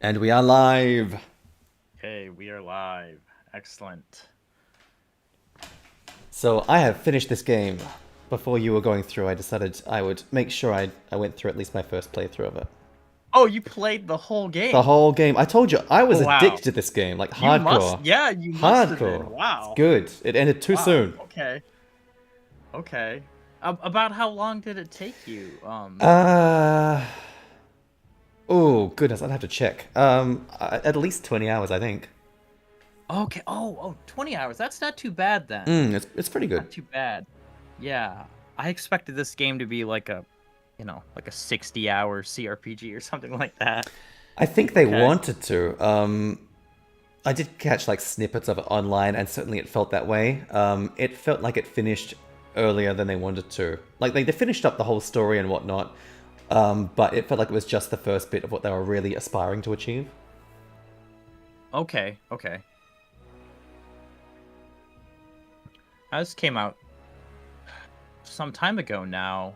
And we are live. Okay, we are live. Excellent. So I have finished this game. Before you were going through, I decided I would make sure I went through at least my first playthrough of it. Oh, you played the whole The game. whole game. I told you, I was Oh, wow. addicted to this game. Like, You must, hardcore. yeah, you must have been. Hardcore. It's Wow. good. It ended too Wow. soon. Okay. Okay. About how long did it take you? Uh... Oh, goodness, I'd have to check. At least 20 hours, I think. Okay. Oh, 20 hours. That's not too bad then. It's pretty good. Not too bad. Yeah. I expected this game to be like a, like a 60-hour CRPG or something like that. I think they Okay. wanted to. I did catch like snippets of it online, and certainly it felt that way. It felt like it finished earlier than they wanted to. Like they finished up the whole story and whatnot, but it felt like it was just the first bit of what they were really aspiring to achieve. Okay. Okay. This came out some time ago now.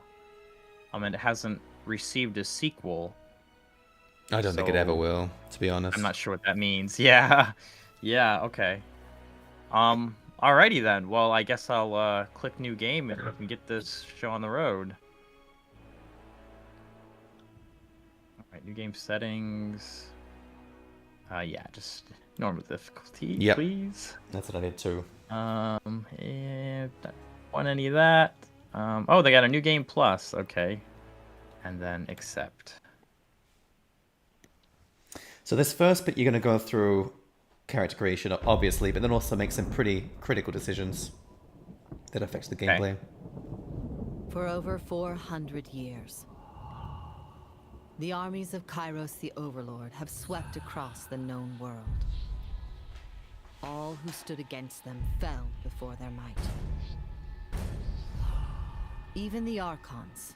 And it hasn't received a sequel. I don't think it ever So will, to be honest. I'm not sure what that means. Yeah. Yeah, okay. Alrighty then. Well, I guess I'll click new game and we can get this show on the road. Alright, new game settings. Yeah, just normal difficulty, Yep, please. that's what I did too. Don't want any of that. Oh, they got a new game plus. Okay. And then accept. So this first bit, you're going to go through character creation, obviously, but then also make some pretty critical decisions that affects the Okay. gameplay. For over 400 years, the armies of Kyros the Overlord have swept across the known world. All who stood against them fell before their might. Even the Archons,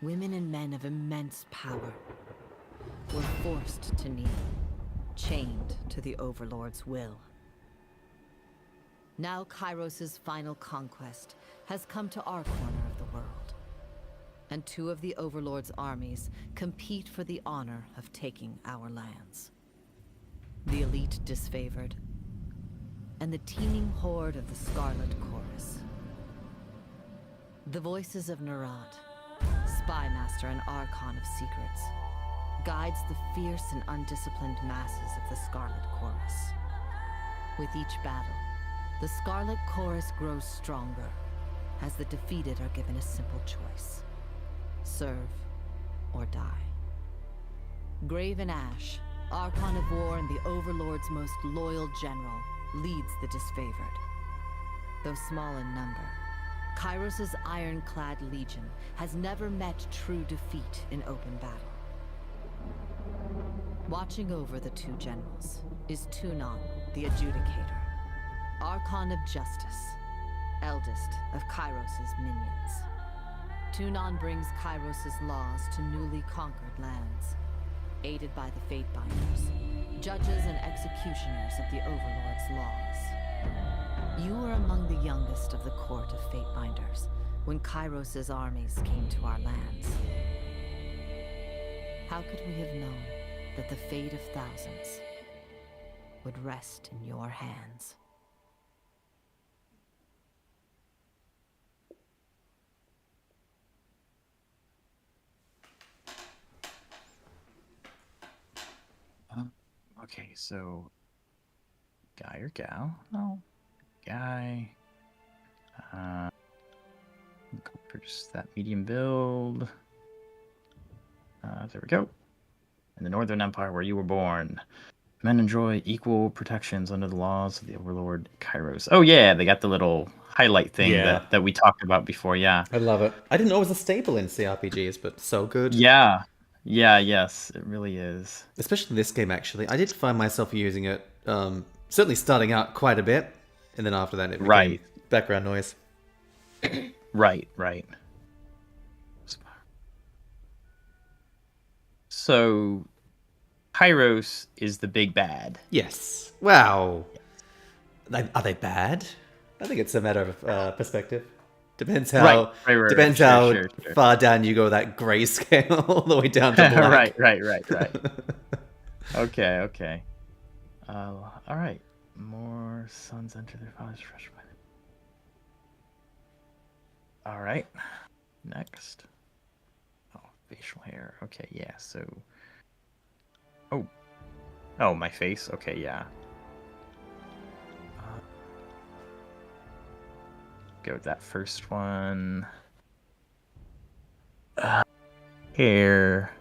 women and men of immense power, were forced to kneel, chained to the Overlord's will. Now Kyros' final conquest has come to our corner of the world, and two of the Overlord's armies compete for the honor of taking our lands. The elite disfavored, and the teeming horde of the Scarlet Chorus. The voices of Nerat, spymaster and Archon of secrets, guides the fierce and undisciplined masses of the Scarlet Chorus. With each battle, the Scarlet Chorus grows stronger, as the defeated are given a simple choice: serve or die. Graven Ash, Archon of War and the Overlord's most loyal general, leads the disfavored. Though small in number, Kyros' ironclad legion has never met true defeat in open battle. Watching over the two generals is Tunon, the Adjudicator, Archon of Justice, eldest of Kyros' minions. Tunon brings Kyros' laws to newly conquered lands, aided by the Fatebinders, judges and executioners of the Overlord's laws. You were among the youngest of the court of Fatebinders when Kyros' armies came to our lands. How could we have known that the fate of thousands would rest in your hands? Okay, so guy or gal? No, guy. Go purchase that medium build. There we go. In the Northern Empire, where you were born, men enjoy equal protections under the laws of the Overlord Kyros. Oh yeah, they got the little highlight thing Yeah. that we talked about before. Yeah. I love it. I didn't know it was a staple in CRPGs, but so good. Yeah. Yeah. Yes, it really is. Especially this game, actually. I did find myself using it, certainly starting out quite a bit, and then after that it became Right. background noise. Right. Right. So, Kyros is the big bad. Yes. Wow. Are they bad? I think it's a matter of perspective. Depends how Right. depends Sure, how sure. far down you go that grayscale all the way down to black. Right. Okay. All right. More sons enter their father's fresh by. All right. Next. Oh, facial hair. Okay, yeah. So. Oh, my face. Okay, yeah. Go with that first one. Hair.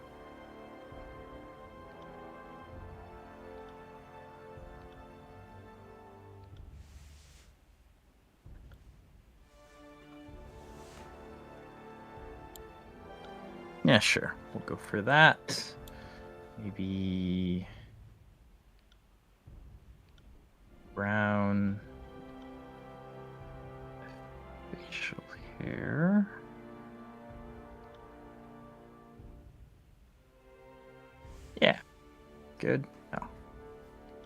Yeah, sure. We'll go for that. Maybe brown facial hair. Yeah. Good. Oh.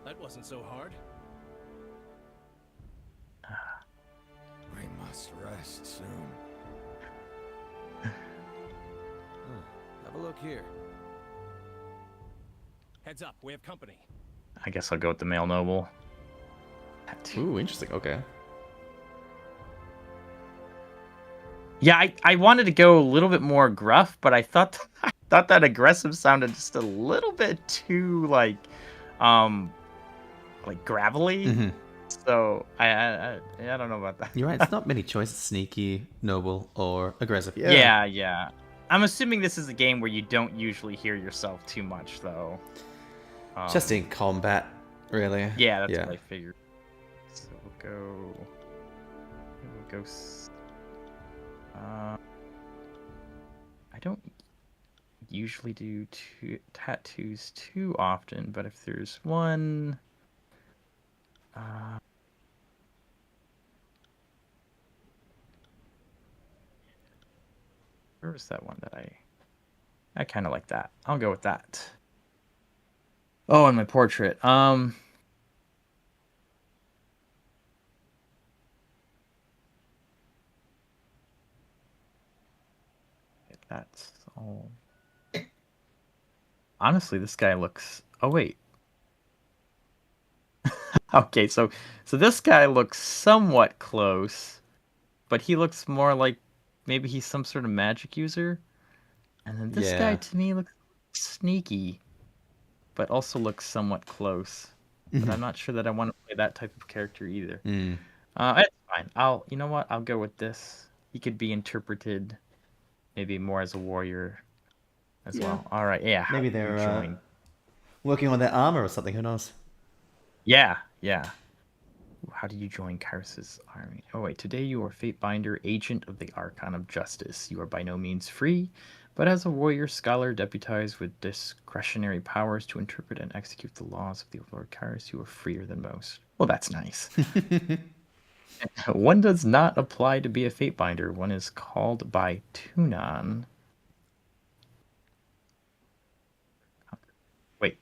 That wasn't so hard. We must rest soon. Have a look here. Heads up, we have company. I guess I'll go with the male noble. Tattoo. Ooh, interesting. Okay. Yeah, I wanted to go a little bit more gruff, but I thought that aggressive sounded just a little bit too like gravelly. Mm-hmm. So I don't know about that. You're right. It's not many choices: sneaky, noble, or aggressive. Yeah. Yeah. I'm assuming this is a game where you don't usually hear yourself too much, though. Just in combat, really. Yeah, that's what I figured. So we'll go. I don't usually do tattoos too often, but if there's one, where was that one that I kind of like that. I'll go with that. Oh, and my portrait. That's all. Honestly, this guy looks. Oh wait. Okay, so this guy looks somewhat close, but he looks more like maybe he's some sort of magic user. And then this guy to me looks sneaky, but also looks somewhat close. But I'm not sure that I want to play that type of character either. Mm. It's fine. You know what? I'll go with this. He could be interpreted maybe more as a warrior as well. All right, yeah. Maybe they're working on their armor or something. Who knows? Yeah. How did you join Kyros' army? Oh wait, today you are Fatebinder, agent of the Archon of Justice. You are by no means free, but as a warrior scholar deputized with discretionary powers to interpret and execute the laws of the Overlord Kyros, you are freer than most. Well, that's nice. One does not apply to be a Fatebinder. One is called by Tunon. Wait.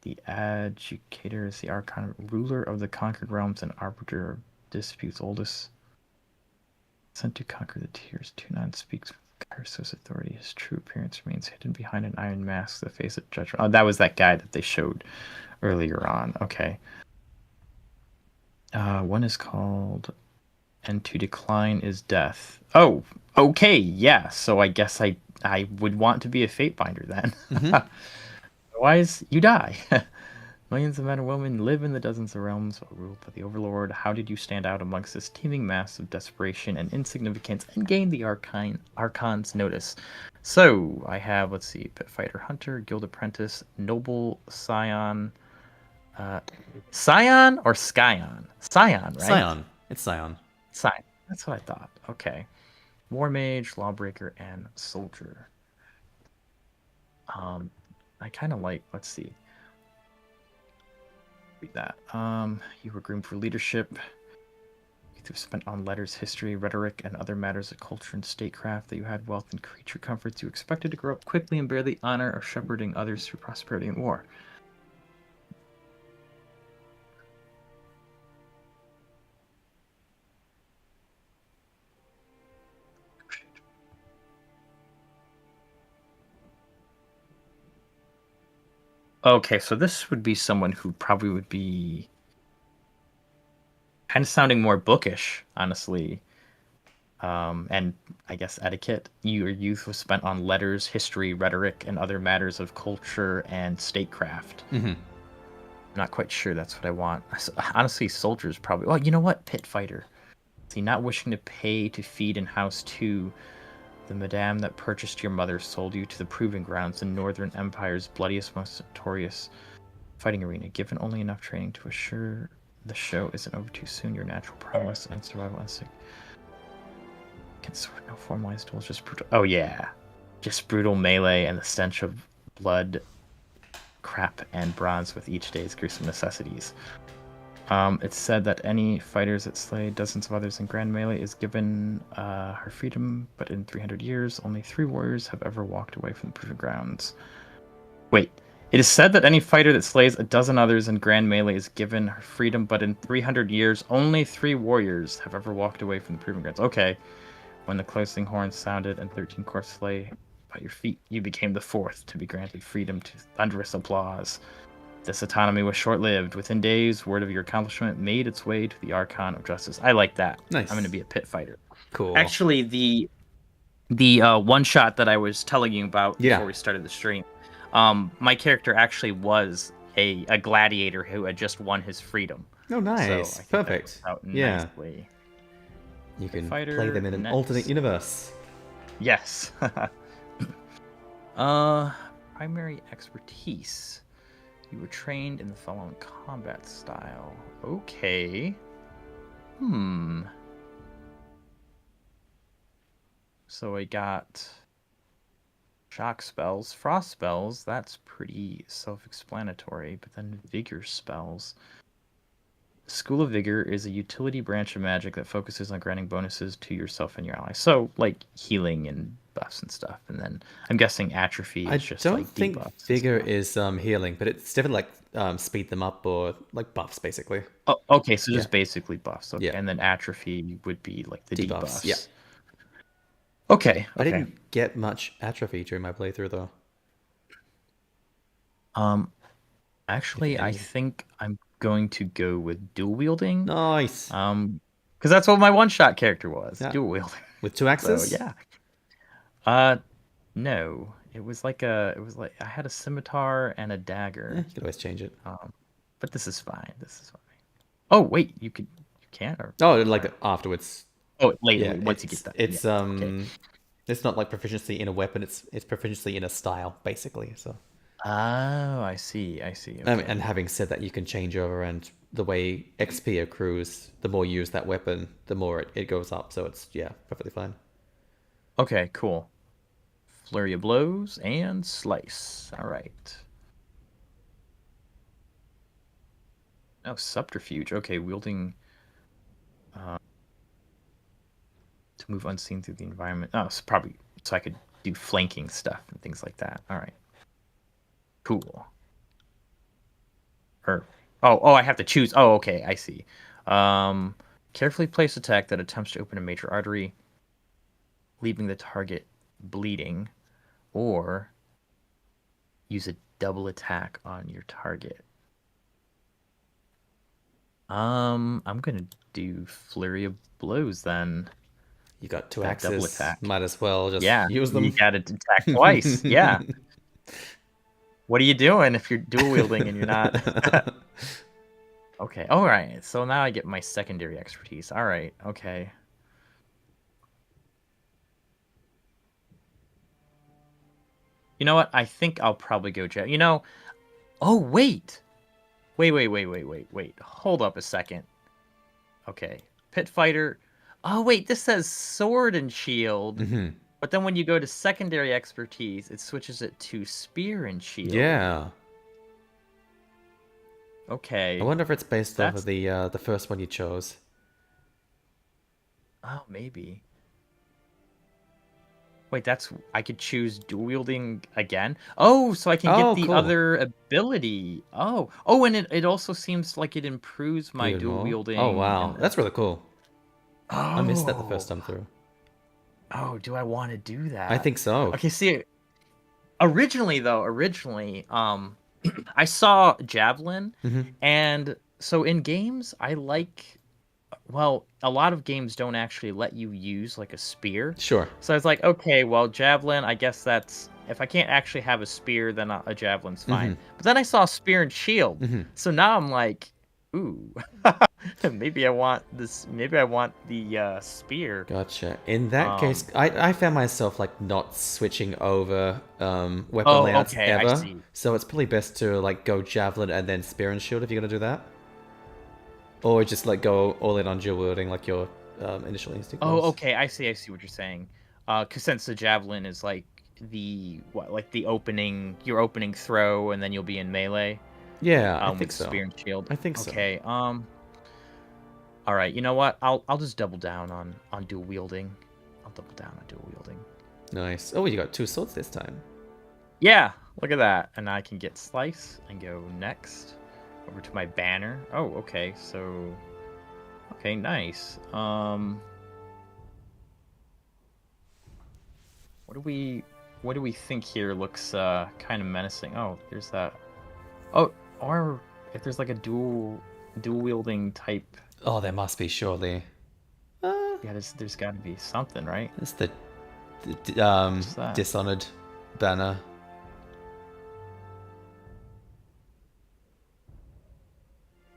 The Adjudicator is the Archon, ruler of the conquered realms and arbiter of disputes. Oldest sent to conquer the tears. Tunon speaks with Kyros' authority. His true appearance remains hidden behind an iron mask, the face of judgment. Oh, that was that guy that they showed earlier on. Okay. One is called and to decline is death. Oh, okay, yeah. So I guess I would want to be a Fatebinder then. Mm-hmm. Otherwise, you die. Millions of men and women live in the dozens of realms ruled by the Overlord. How did you stand out amongst this teeming mass of desperation and insignificance and gain the Archon's notice? So, I have, let's see, Pit Fighter Hunter, Guild Apprentice, Noble Scion. Scion or Skyon? Scion, right? Scion. It's Scion. Scion. That's what I thought. Okay. War Mage, Lawbreaker, and Soldier. I kind of like, let's see. Read that. You were groomed for leadership. You spent on letters, history, rhetoric, and other matters of culture and statecraft. That you had wealth and creature comforts. You expected to grow up quickly and bear the honor of shepherding others through prosperity and war. Okay, so this would be someone who probably would be kind of sounding more bookish, honestly. And I guess etiquette. Your youth was spent on letters, history, rhetoric, and other matters of culture and statecraft. Mm-hmm. I'm not quite sure that's what I want. Honestly, soldiers probably. Well, you know what? Pit fighter. See, not wishing to pay to feed and house too, the madame that purchased your mother sold you to the proving grounds, the Northern Empire's bloodiest, most notorious fighting arena. Given only enough training to assure the show isn't over too soon, your natural prowess and survival instinct can sort no formalized tools, just brutal. Oh yeah, just brutal melee and the stench of blood, crap, and bronze with each day's gruesome necessities. It's said that any fighters that slay dozens of others in grand melee is given her freedom, but in 300 years, only 3 warriors have ever walked away from the proving grounds. Wait, it is said that any fighter that slays a dozen others in grand melee is given her freedom, but in 300 years, only 3 warriors have ever walked away from the proving grounds. Okay. When the closing horns sounded and 13 corpses lay by your feet, you became the 4th to be granted freedom to thunderous applause. This autonomy was short-lived. Within days, word of your accomplishment made its way to the Archon of Justice. I like that. Nice. I'm going to be a pit fighter. Cool. Actually, the one shot that I was telling you about before we started the stream, my character actually was a gladiator who had just won his freedom. Oh, nice. So I think Perfect. that worked out Yeah. nicely. You can Fighter play them in an alternate universe. Yes. Primary expertise. You were trained in the following combat style. Okay. So I got shock spells, frost spells. That's pretty self-explanatory. But then vigor spells. School of Vigor is a utility branch of magic that focuses on granting bonuses to yourself and your allies. So, like, healing and buffs and stuff. And then I'm guessing atrophy is just like debuffs. I don't think Vigor is healing, but it's definitely like speed them up or like buffs, basically. Oh, okay, so just basically buffs. Okay, Yeah. and then atrophy would be like the debuffs. Yeah. Okay. I didn't get much atrophy during my playthrough, though. Actually, I think I'm going to go with dual wielding. Nice. Because that's what my one-shot character was. Yeah. Dual wielding. With 2 axes? So, yeah. No. It was like I had a scimitar and a dagger. You could always change it. But this is fine. Oh, wait, you can't? Or... Oh, like afterwards. Oh, later, once you get that. It's okay. It's not like proficiency in a weapon, it's proficiency in a style, basically. So. Oh, I see. Okay. And having said that, you can change over, and the way XP accrues, the more you use that weapon, the more it goes up. So it's, perfectly fine. Okay, cool. Flurry of blows and slice. All right. Oh, subterfuge. Okay, wielding to move unseen through the environment. Oh, so probably so I could do flanking stuff and things like that. All right. Cool. I have to choose. Oh, okay, I see. Carefully place attack that attempts to open a major artery, leaving the target bleeding, or use a double attack on your target. I'm gonna do flurry of blows then. You got 2 axes. Double attack. Might as well just use them. You gotta attack twice. Yeah. What are you doing if you're dual wielding and you're not? Okay. All right. So now I get my secondary expertise. All right. Okay. You know what? I think I'll probably go jet. Oh, wait. Wait. Hold up a second. Okay. Pit fighter. Oh, wait. This says sword and shield. Mm-hmm. But then when you go to secondary expertise, it switches it to spear and shield. Yeah. Okay. I wonder if it's based off of the first one you chose. Oh, maybe. Wait, I could choose dual wielding again? Oh, so I can get the other ability. Oh, and it also seems like it improves my dual wielding. Oh, wow. That's really cool. Oh. I missed that the first time through. Oh, do I want to do that? I think so. Okay, see, originally, I saw javelin, Mhm. and so in games, well, a lot of games don't actually let you use like a spear. Sure. So I was like, okay, well, javelin, I guess that's if I can't actually have a spear, then a javelin's fine. Mhm. But then I saw spear and shield, Mhm. so now I'm like, ooh, maybe I want this. Maybe I want the spear. Gotcha. In that case, Um. I found myself like not switching over weapon Oh, layouts okay, I ever. see. So it's probably best to like go javelin and then spear and shield if you're gonna do that, or just like go all in on dual wielding like your initial instinct Oh, was. okay, I see. I see what you're saying. Cause since the javelin is like like the opening, your opening throw, and then you'll be in melee. Yeah, I With think the so. spear and shield. I think so. Okay. All right. You know what? I'll just double down on dual wielding. I'll double down on dual wielding. Nice. Oh, you got 2 swords this time. Yeah. Look at that. And I can get slice and go next over to my banner. Oh, okay. So, okay, nice. What do we think here looks kind of menacing? Oh, there's that. Oh, or if there's like a dual wielding type. Oh, there must be surely. Uh, Yeah, there's got to be something, right? it's the What's that? Dishonored banner.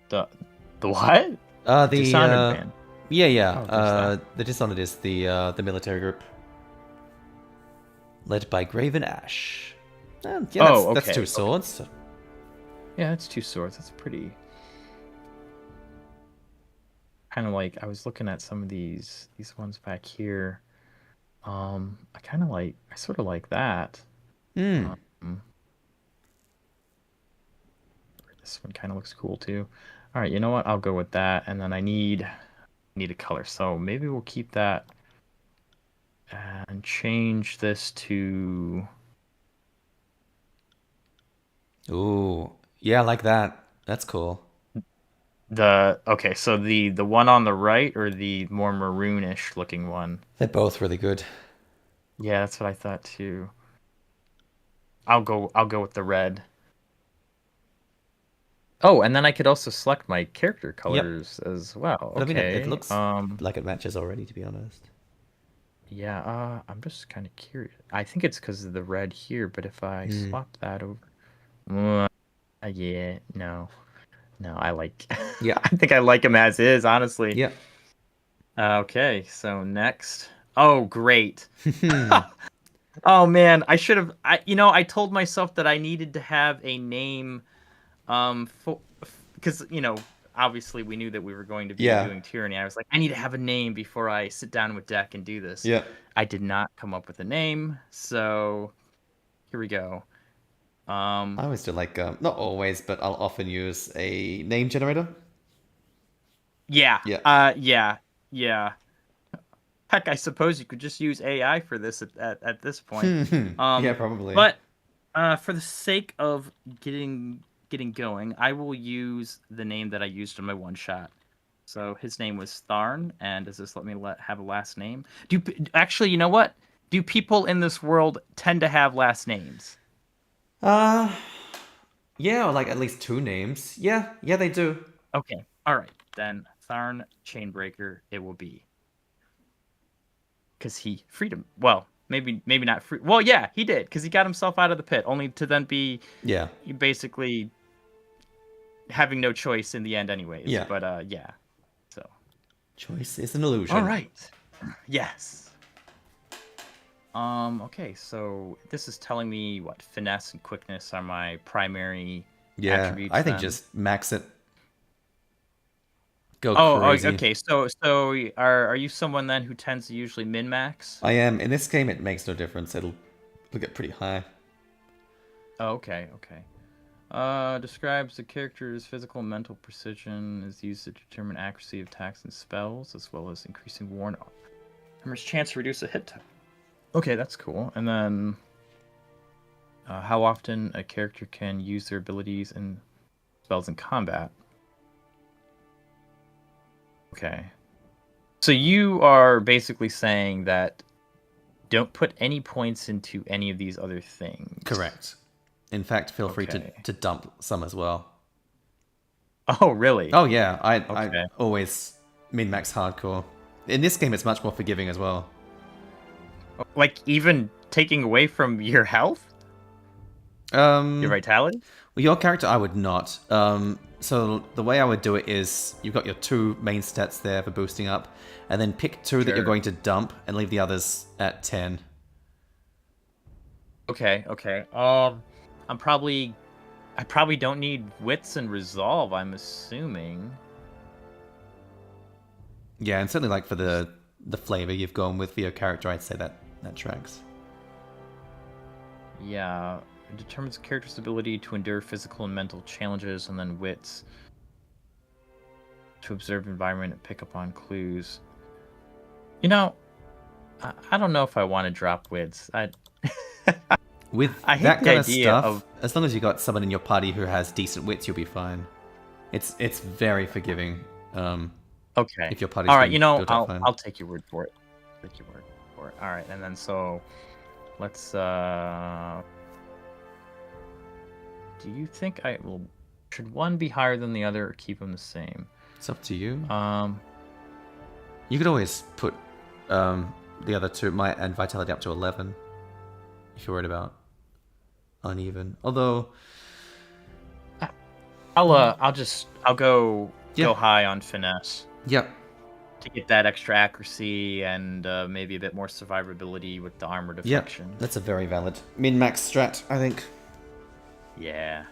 The what? The Dishonored band. yeah. Oh, there's that. The Dishonored is the military group led by Graven Ash. Yeah, Oh, that's okay. 2 swords. Yeah, that's 2 swords. That's pretty. Kind of like I was looking at some of these ones back here. I sort of like that. Hmm. Um, this one kind of looks cool too. All right, you know what? I'll go with that, and then I need a color, so maybe we'll keep that and change this to. Ooh. Yeah, I like that. That's cool. Okay, so the one on the right or the more maroonish looking one? They're both really good. Yeah, that's what I thought too. I'll go with the red. Oh, and then I could also select my character Yep. colors as well. But I mean, it Okay. looks like it matches already, to be honest. Yeah, I'm just kind of curious. I think it's because of the red here, but if I Hmm. swap that over. Yeah, no. No, I like Yeah. I think I like him as is, honestly. Yeah. Okay, so next. Oh, great. Hmm. Oh man, I should have I told myself that I needed to have a name for because obviously we knew that we were going to be Yeah. doing Tyranny. I was like, I need to have a name before I sit down with deck and do this. Yeah. I did not come up with a name, so here we go. I always do like not always, but I'll often use a name generator. Yeah. Yeah. Yeah. Heck, I suppose you could just use AI for this at this point. Yeah, probably. But for the sake of getting going, I will use the name that I used in my one shot. So his name was Tharn, and does this let me have a last name? Actually, you know what? Do people in this world tend to have last names? Uh, yeah, or like at least 2 names. Yeah, they do. Okay, all right then. Tharn Chainbreaker, it will be. Because he freed him. Well, maybe not free. Well, yeah, he did, because he got himself out of the pit, only to then be Yeah. basically having no choice in the end, anyways. Yeah. But yeah. So. Choice is an illusion. All right. Yes. Okay, so this is telling me what finesse and quickness are my primary attributes. I think then. just max it. Go Oh, crazy. okay. So are you someone then who tends to usually min max? I am. In this game, it makes no difference. It'll get pretty high. Oh, okay. Describes the character's physical and mental precision is used to determine accuracy of attacks and spells, as well as increasing warn armor's chance to reduce a hit time. Okay, that's cool. And then, how often a character can use their abilities and spells in combat. Okay. So you are basically saying that don't put any points into any of these other things. Correct. In fact, feel free Okay. to dump some as well. Oh, really? Oh yeah, I Okay. always min-max hardcore. In this game, it's much more forgiving as well. Like, even taking away from your health? Your Well, vitality? your character, I would not. So the way I would do it is you've got your 2 main stats there for boosting up, and then pick 2 that you're Sure. going to dump and leave the others at 10. Okay, okay. I probably don't need wits and resolve, I'm assuming. Yeah, and certainly like for the flavor you've gone with for your character, I'd say that tracks. Yeah. It determines the character's ability to endure physical and mental challenges, and then wits to observe environment and pick up on clues. You know, I don't know if I want to drop wits. With I hate that the kind of idea stuff, of- as long as you got someone in your party who has decent wits, you'll be fine. It's very forgiving. Okay. If your party's All right, been you know, built up fine. I'll take your word for it. Take your word for it. All right, and then so let's do you think I will should one be higher than the other or keep them the same? It's up to you. Um You could always put the other 2 might and vitality up to 11 if you're worried about uneven. Although I'll go Yeah. high on finesse yep. to get that extra accuracy and maybe a bit more survivability with the armor Yep. deflection. That's a very valid min-max strat, I think. Yeah.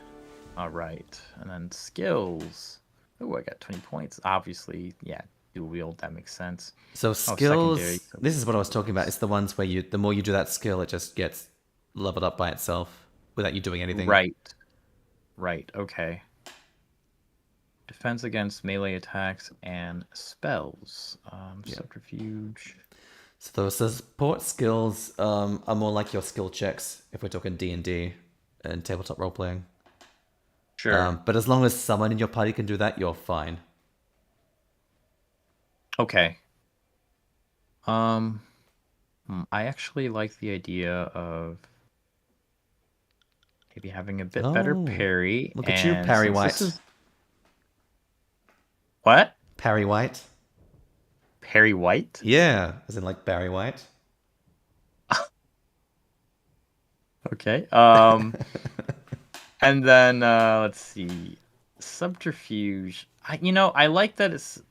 All right. And then skills. Oh, I got 20 points. Obviously, yeah, dual wield, that makes sense. So skills, secondary. this is what I was talking about. It's the ones where the more you do that skill, it just gets leveled up by itself without you doing anything. Right. Right. Okay. Defense against melee attacks and spells. Subterfuge. So those support skills are more like your skill checks if we're talking D&D and tabletop role-playing. Sure. But as long as someone in your party can do that, you're fine. Okay. I actually like the idea of maybe having a bit better Oh, parry. look at you, and Parry since White. this is- What? Parry White? Parry White? Yeah, as in like Barry White. Okay. And then let's see, subterfuge. I like that it's.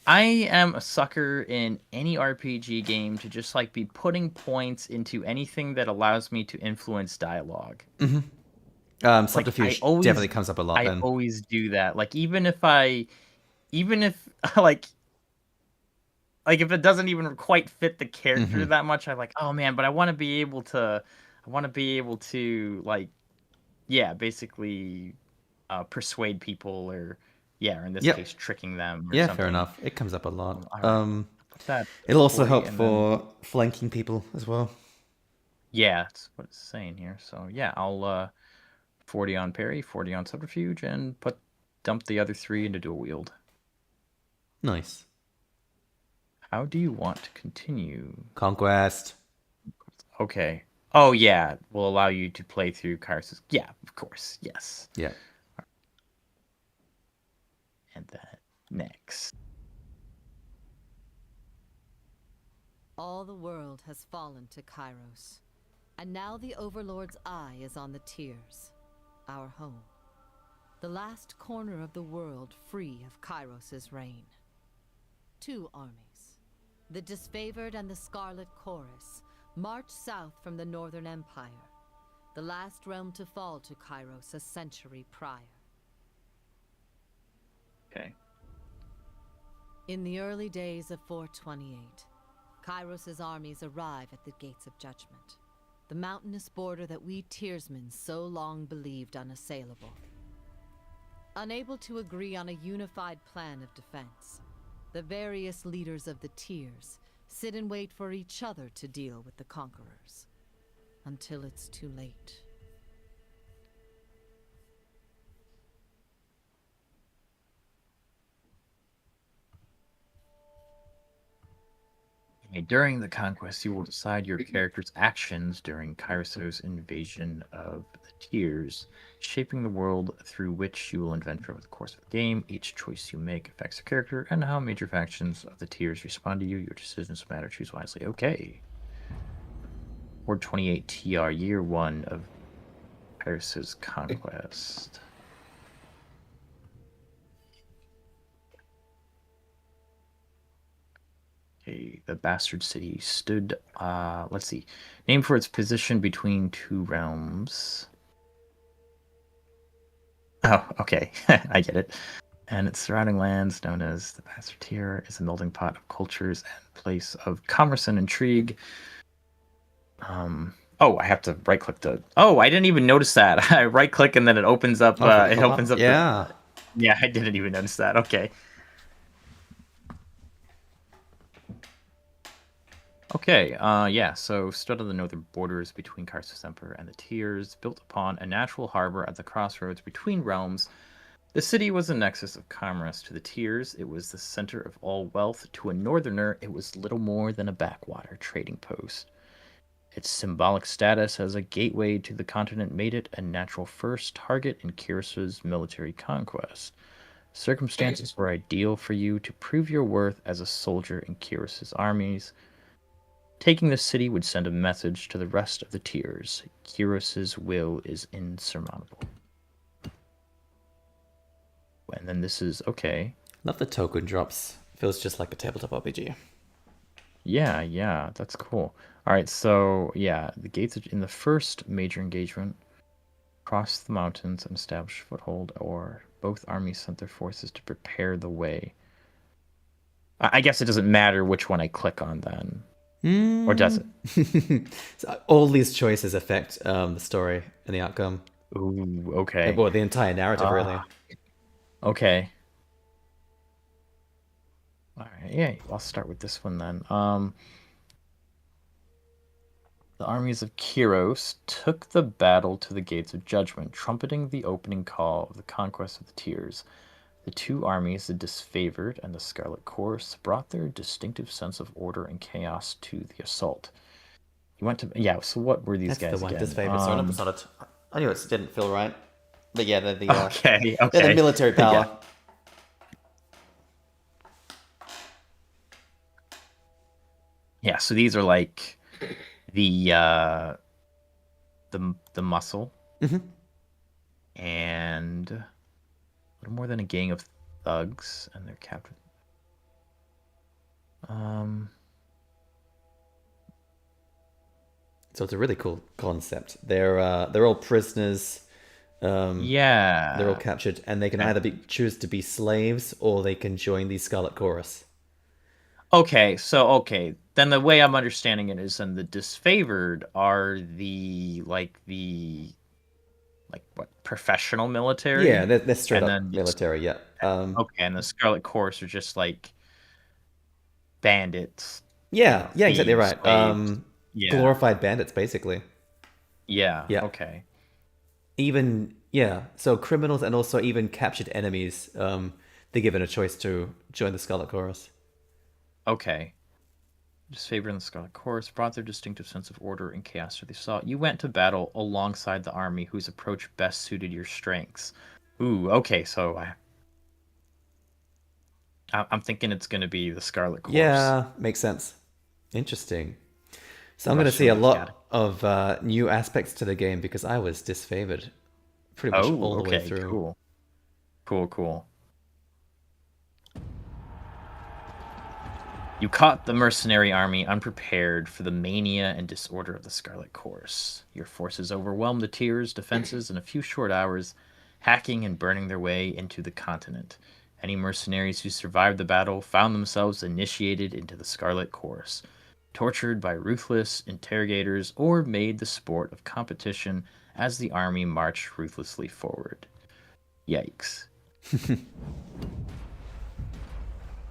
I am a sucker in any RPG game to just like be putting points into anything that allows me to influence dialogue. Subterfuge definitely comes up a lot. I Then always do that. Like even if like if it doesn't even quite fit the character that much, I'm like, oh man, but I want to be able to like, yeah, basically persuade people or in this case tricking them or yeah, something. fair enough. It comes up a lot. Alright. Put that It'll also 40 help and for flanking people as well. yeah, that's what it's saying here. So yeah, I'll 40 on parry, 40 on subterfuge, and dump the other 3 into dual wield. Nice. How do you want to continue? Conquest. Okay. Oh yeah, will allow you to play through Kyros. Yeah, of course. Yes. Yeah. And then next. All the world has fallen to Kyros, and now the Overlord's eye is on the Tears, our home. The last corner of the world free of Kyros' reign. 2 armies, the Disfavored and the Scarlet Chorus, march south from the Northern Empire, the last realm to fall to Kyros a century prior. Okay. In the early days of 428, Kyros' armies arrive at the Gates of Judgment, the mountainous border that we Tearsmen so long believed unassailable. Unable to agree on a unified plan of defense, the various leaders of the Tears sit and wait for each other to deal with the conquerors, until it's too late. During the conquest, you will decide your character's actions during Kyros' invasion of the Tiers, shaping the world through which you will adventure over the course of the game. Each choice you make affects your character and how major factions of the Tiers respond to you. Your decisions matter. Choose wisely. Okay. Horde 28 TR, Year 1 of Kyros' conquest. The bastard city stood, let's see, named for its position between two realms. Oh, okay, I get it. And its surrounding lands, known as the Bastard Tier, is a melting pot of cultures and place of commerce and intrigue. Oh, I have to right-click the. Oh, I didn't even notice that. I right-click and then it opens up. It opens up. Yeah. Yeah, I didn't even notice that. Okay. Okay, yeah, so stood on the northern borders between Kyros Emperor and the Tiers, built upon a natural harbor at the crossroads between realms. The city was a nexus of commerce to the Tiers. It was the center of all wealth. To a northerner, it was little more than a backwater trading post. Its symbolic status as a gateway to the continent made it a natural first target in Kyros' military conquest. Circumstances were ideal for you to prove your worth as a soldier in Kyros' armies. Taking the city would send a message to the rest of the Tiers. Kyros' will is insurmountable. And then this is okay. Love the token drops. Feels just like a tabletop RPG. Yeah, that's cool. All right, so yeah, the gates in the first major engagement crossed the mountains and established a foothold, or both armies sent their forces to prepare the way. I guess it doesn't matter which one I click on then. Or does it? So all these choices affect the story and the outcome. Ooh, okay. Well, the entire narrative, really. Okay. All right, yeah, I'll start with this one then. The armies of Kyros took the battle to the gates of judgment, trumpeting the opening call of the conquest of the Tiers. The two armies, the Disfavored and the Scarlet Course, brought their distinctive sense of order and chaos to the assault. You went to so what were these That's guys the one again? disfavored. Sorry, not Dishonored. I knew it didn't feel right. But yeah, they're the, Okay. they're the military power. Yeah, so these are like the muscle. Mm-hmm. And a little more than a gang of thugs and their captain. So it's a really cool concept. They're all prisoners. Yeah. They're all captured, and they can either choose to be slaves or they can join the Scarlet Chorus. Okay, then the way I'm understanding it is, then the Disfavored are the professional military. Yeah, they're straight and up then military. Yeah. Okay, and the Scarlet Course are just like bandits. Yeah, yeah, exactly thieves, right. slaves. Yeah. Glorified bandits, basically. Yeah. Yeah. Okay. Even so criminals and also even captured enemies. They're given a choice to join the Scarlet Chorus. Okay. Disfavored and the Scarlet Chorus brought their distinctive sense of order and chaos to the assault. You went to battle alongside the army whose approach best suited your strengths. Ooh, okay, so I'm thinking it's going to be the Scarlet Course. Yeah, makes sense. Interesting. So I'm going to see a lot of new aspects to the game because I was disfavored pretty much all the way through. Cool. You caught the mercenary army unprepared for the mania and disorder of the Scarlet Course. Your forces overwhelmed the Tiers' defenses in a few short hours, hacking and burning their way into the continent. Any mercenaries who survived the battle found themselves initiated into the Scarlet Course, tortured by ruthless interrogators, or made the sport of competition as the army marched ruthlessly forward. Yikes.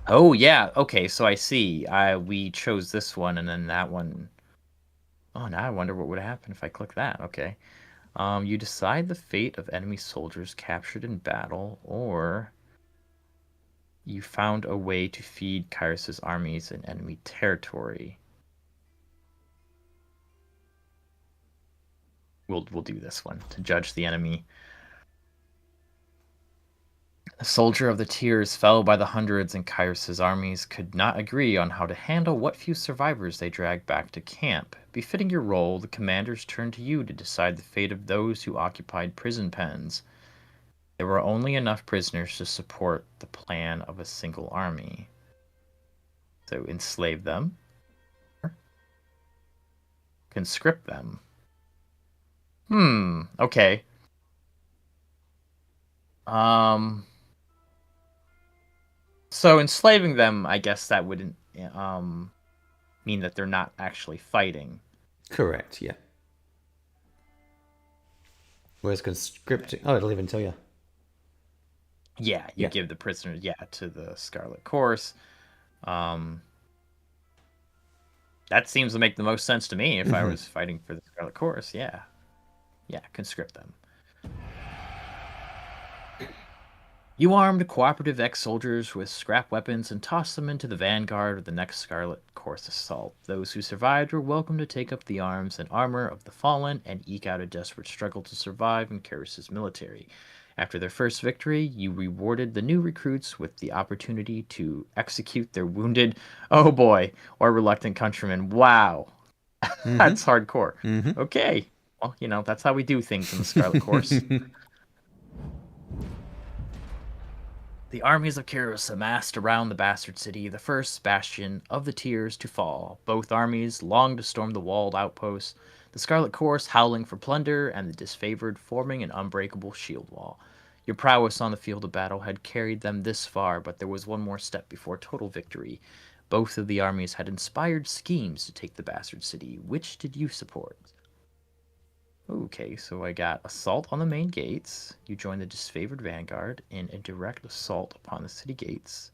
Oh, yeah. Okay, so I see. We chose this one and then that one. Oh, now I wonder what would happen if I click that. Okay. You decide the fate of enemy soldiers captured in battle, or You found a way to feed Kyros' armies in enemy territory. We'll do this one to judge the enemy. A soldier of the Tears fell by the hundreds, and Kyros' armies could not agree on how to handle what few survivors they dragged back to camp. Befitting your role, the commanders turned to you to decide the fate of those who occupied prison pens. There were only enough prisoners to support the plan of a single army. So enslave them, conscript them. Okay. So enslaving them, I guess that wouldn't mean that they're not actually fighting. Correct, yeah. Whereas conscripting... Oh, it'll even tell you. Yeah, you give the prisoners, to the Scarlet Course. That seems to make the most sense to me if I was fighting for the Scarlet Course, yeah. Yeah, conscript them. You armed cooperative ex-soldiers with scrap weapons and tossed them into the vanguard of the next Scarlet Course assault. Those who survived were welcome to take up the arms and armor of the fallen and eke out a desperate struggle to survive in Kyros' military. After their first victory, you rewarded the new recruits with the opportunity to execute their wounded, or reluctant countrymen. Wow. That's hardcore. Okay. Well, that's how we do things in the Scarlet Course. The armies of Kyros amassed around the bastard city, the first bastion of the Tears to fall. Both armies longed to storm the walled outposts, the Scarlet Course howling for plunder, and the disfavored forming an unbreakable shield wall. Your prowess on the field of battle had carried them this far, but there was one more step before total victory. Both of the armies had inspired schemes to take the bastard city. Which did you support? Okay, so I got assault on the main gates. You join the disfavored vanguard in a direct assault upon the city gates.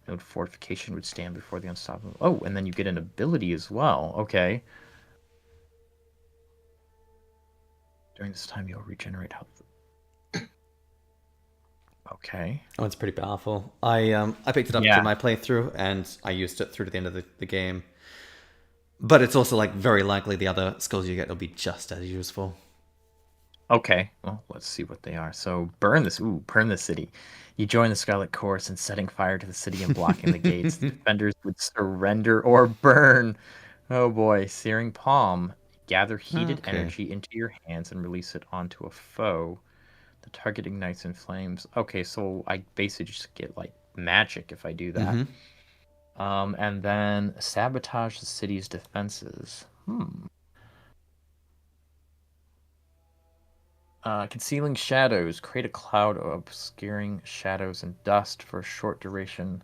No fortification would stand before the unstoppable. Oh, and then you get an ability as well. Okay. During this time, you'll regenerate health. Okay. Oh, it's pretty powerful. I picked it up through my playthrough, and I used it through to the end of the game. But it's also very likely the other skills you get will be just as useful. Okay, well, let's see what they are. So burn the city. You join the Scarlet Course in setting fire to the city and blocking the gates. The defenders would surrender or burn. Oh boy, Searing Palm. Gather heated energy into your hands and release it onto a foe. The target ignites in flames. Okay, so I basically just get magic if I do that. And then sabotage the city's defenses. Concealing shadows. Create a cloud of obscuring shadows and dust for a short duration.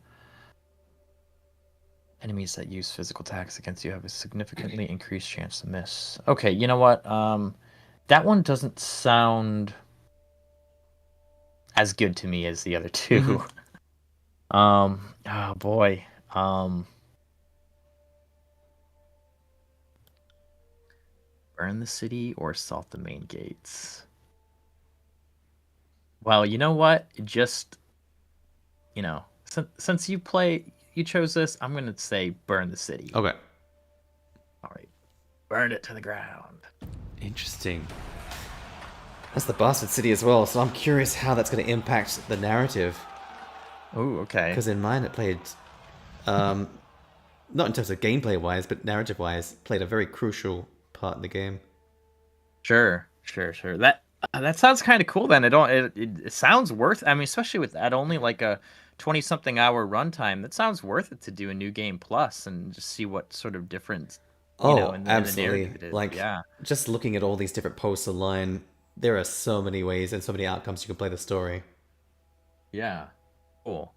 Enemies that use physical attacks against you have a significantly increased chance to miss. Okay, you know what? That one doesn't sound as good to me as the other two. Oh boy. Burn the city or assault the main gates. Well, you know what? Just, since you chose this, I'm gonna say burn the city. Okay. All right. Burn it to the ground. Interesting. That's the bastard city as well, so I'm curious how that's going to impact the narrative. Oh, okay. Because in mine it played, not in terms of gameplay-wise, but narrative-wise, played a very crucial part in the game. Sure. That sounds kind of cool. Then it sounds worth. I mean, especially with that only a 20-something hour runtime. That sounds worth it to do a new game plus and just see what sort of difference. Absolutely. In the narrative just looking at all these different posts online, there are so many ways and so many outcomes you can play the story. Yeah. Cool.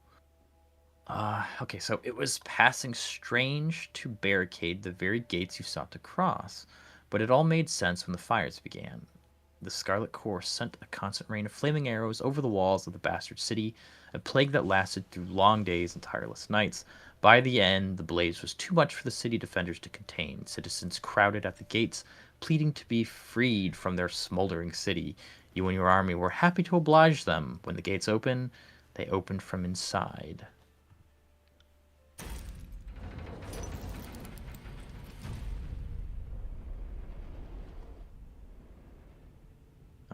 Okay, so it was passing strange to barricade the very gates you sought to cross, but it all made sense when the fires began. The Scarlet Course sent a constant rain of flaming arrows over the walls of the bastard city, a plague that lasted through long days and tireless nights. By the end, the blaze was too much for the city defenders to contain. Citizens crowded at the gates, pleading to be freed from their smoldering city. You and your army were happy to oblige them. When the gates opened, they opened from inside.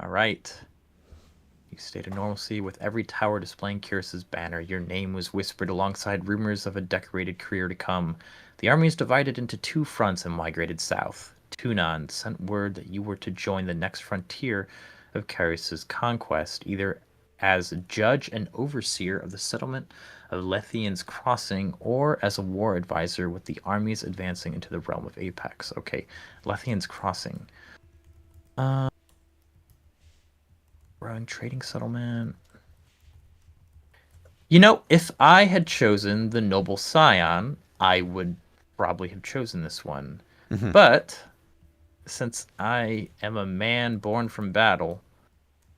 All right. You stayed in normalcy with every tower displaying Kyros' banner. Your name was whispered alongside rumors of a decorated career to come. The army is divided into two fronts and migrated south. Tunon sent word that you were to join the next frontier of Kyros' conquest, either as judge and overseer of the settlement of Lethian's Crossing or as a war advisor with the armies advancing into the realm of Apex. Okay, Lethian's Crossing. Growing trading settlement. You know, if I had chosen the Noble Scion, I would probably have chosen this one. But since I am a man born from battle,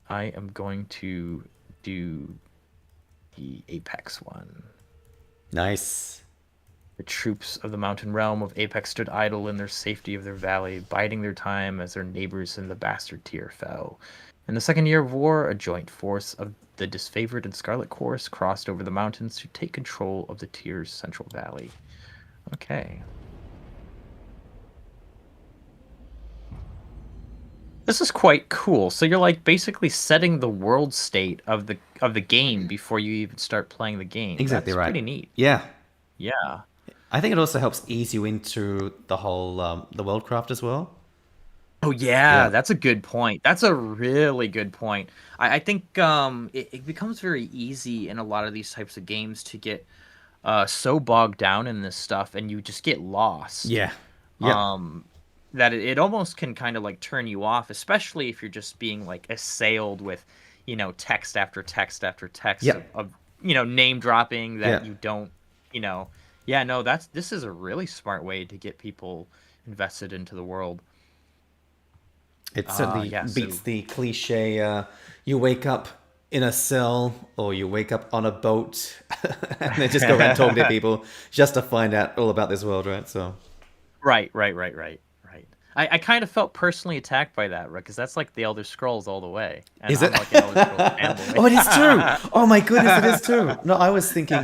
I am going to do the Apex one. Nice. The troops of the mountain realm of Apex stood idle in their safety of their valley, biding their time as their neighbors in the bastard tier fell. In the second year of war, a joint force of the disfavored and Scarlet Chorus crossed over the mountains to take control of the tier's central valley. Okay. This is quite cool. So you're like basically setting the world state of the game before you even start playing the game. Exactly That's right. pretty neat. Yeah. Yeah. I think it also helps ease you into the whole the worldcraft as well. Oh yeah, Yeah. that's a good point. That's a really good point. I think it becomes very easy in a lot of these types of games to get so bogged down in this stuff, and you just get lost. Yeah. Yep. That it almost can kind of like turn you off, especially if you're just being like assailed with, text after text after text Yep. of name dropping that Yeah. you don't, yeah, no, this is a really smart way to get people invested into the world. It certainly yeah, beats so- the cliche, you wake up in a cell or you wake up on a boat and then just go around talking to people just to find out all about this world, right? So Right. I kind of felt personally attacked by that, right? Because that's like the Elder Scrolls all the way. And Is I'm it? like an Elder Scrolls fanboy. Oh, it is true. Oh my goodness, it is true. No, I was thinking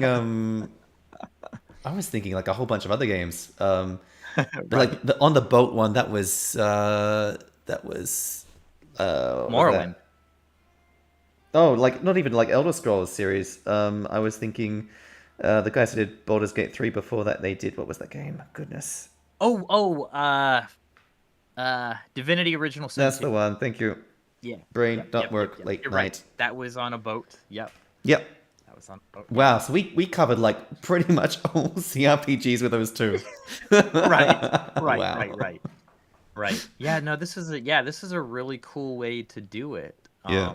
like a whole bunch of other games. But like on the boat one, that was what was Morrowind. that? Oh, like not even like Elder Scrolls series. I was thinking the guys who did Baldur's Gate 3 before that, they did, what was that game? Goodness. Divinity Original Sin That's 2. the one. Thank you. Yeah. Brain, Yep, don't yep, work yep. late You're night. right. That was on a boat. Yep. Yep. That was on a boat. Wow, so we covered like pretty much all CRPGs with those two. Right. Right. Yeah, no, this is a really cool way to do it. Yeah.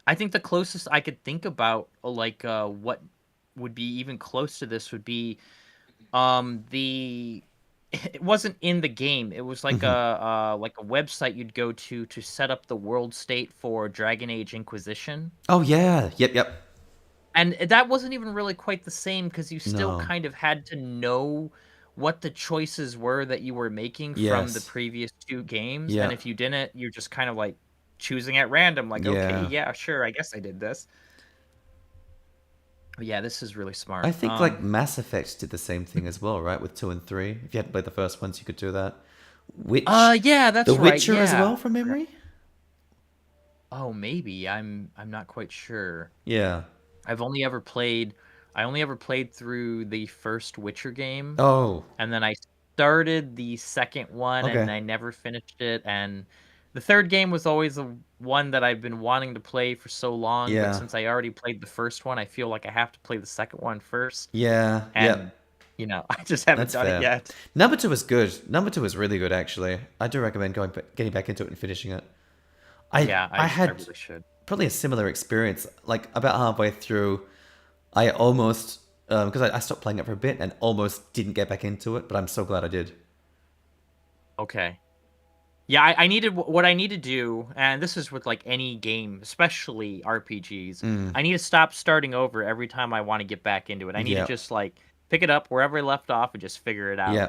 I think the closest I could think about what would be even close to this would be it wasn't in the game. It was like a website you'd go to set up the world state for Dragon Age Inquisition. Oh yeah. Yep. And that wasn't even really quite the same because you still No. kind of had to know what the choices were that you were making from the Yes. previous two games. Yeah. And if you didn't, you're just kind of like choosing at random, like, Yeah. okay, yeah, sure, I guess I did this. But yeah, this is really smart. I think like Mass Effect did the same thing as well, right? With 2 and 3. If you hadn't played the first ones, you could do that. Yeah, that's The right. Witcher as yeah. well, from memory? Oh, maybe. I'm not quite sure. Yeah. I only ever played through the first Witcher game. Oh. And then I started the second one and Okay. I never finished it. And the third game was always the one that I've been wanting to play for so long. Yeah. But since I already played the first one, I feel like I have to play the second one first. Yeah. And, Yep. I just haven't That's done fair. it yet. Number 2 was good. Number 2 was really good, actually. I do recommend getting back into it and finishing it. I had really should. probably a similar experience. Like about halfway through, I almost because I stopped playing it for a bit and almost didn't get back into it, but I'm so glad I did. Okay. Yeah, I needed what I need to do, and this is with like any game, especially RPGs. I need to stop starting over every time I want to get back into it. I need Yep. to just like pick it up wherever I left off and just figure it out. Yeah.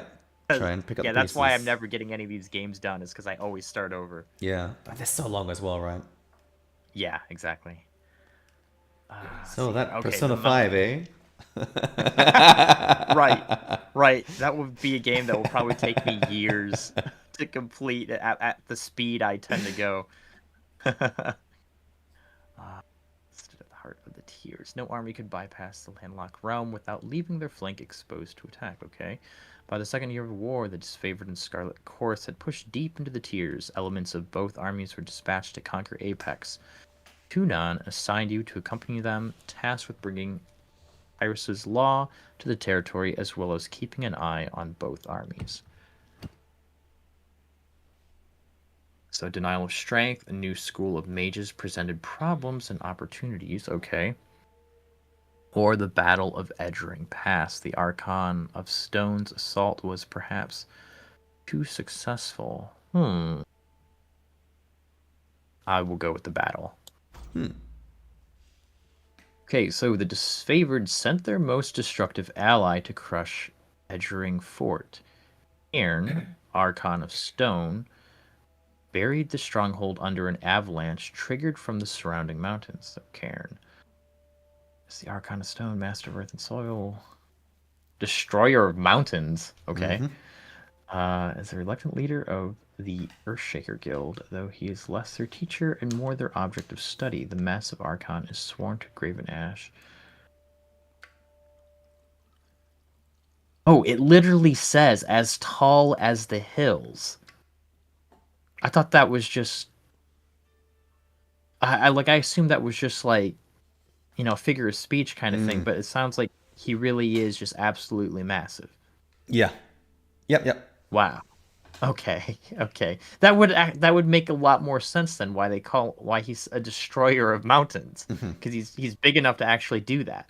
'Cause- Try and pick up yeah, the that's why I'm pieces. never getting any of these games done, is because I always start over. Yeah. But they're so long as well, right? Yeah, exactly. So that okay, Persona the 5, eh? Right. That would be a game that will probably take me years to complete at the speed I tend to go. Stood at the heart of the tiers. No army could bypass the landlocked realm without leaving their flank exposed to attack. Okay. By the second year of the war, the disfavored and Scarlet Course had pushed deep into the tiers. Elements of both armies were dispatched to conquer Apex. Tunon assigned you to accompany them, tasked with bringing Kyros' law to the territory, as well as keeping an eye on both armies. So, Denial of Strength, a new school of mages presented problems and opportunities. Okay. Or the Battle of Edgering Pass. The Archon of Stone's assault was perhaps too successful. I will go with the battle. Okay, so the disfavored sent their most destructive ally to crush Edgering Fort. Cairn, Archon of Stone, buried the stronghold under an avalanche triggered from the surrounding mountains. So Cairn. It's the Archon of Stone, Master of Earth and Soil. Destroyer of Mountains. Okay. As a reluctant leader of the Earthshaker Guild, though he is less their teacher and more their object of study, the massive Archon is sworn to Graven Ash. Oh, it literally says, as tall as the hills. I thought that was just... I assumed that was just like, a figure of speech kind of thing, but it sounds like he really is just absolutely massive. Yeah. Yep. Wow. Okay. That would make a lot more sense than why he's a destroyer of mountains, because he's big enough to actually do that.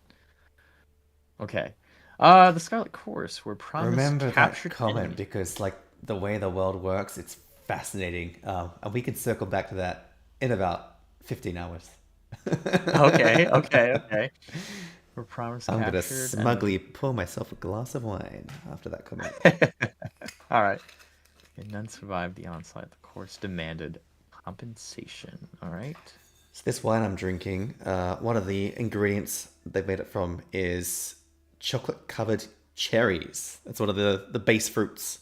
Okay. The Scarlet Course were promised Remember that captured comment enemy. because, like, the way the world works, it's fascinating. And we can circle back to that in about 15 hours. Okay. We're promised I'm captured going to smugly pour myself a glass of wine after that comment. All right. And none survived the onslaught. The course demanded compensation. All right. So this wine I'm drinking, one of the ingredients they've made it from is chocolate-covered cherries. That's one of the base fruits.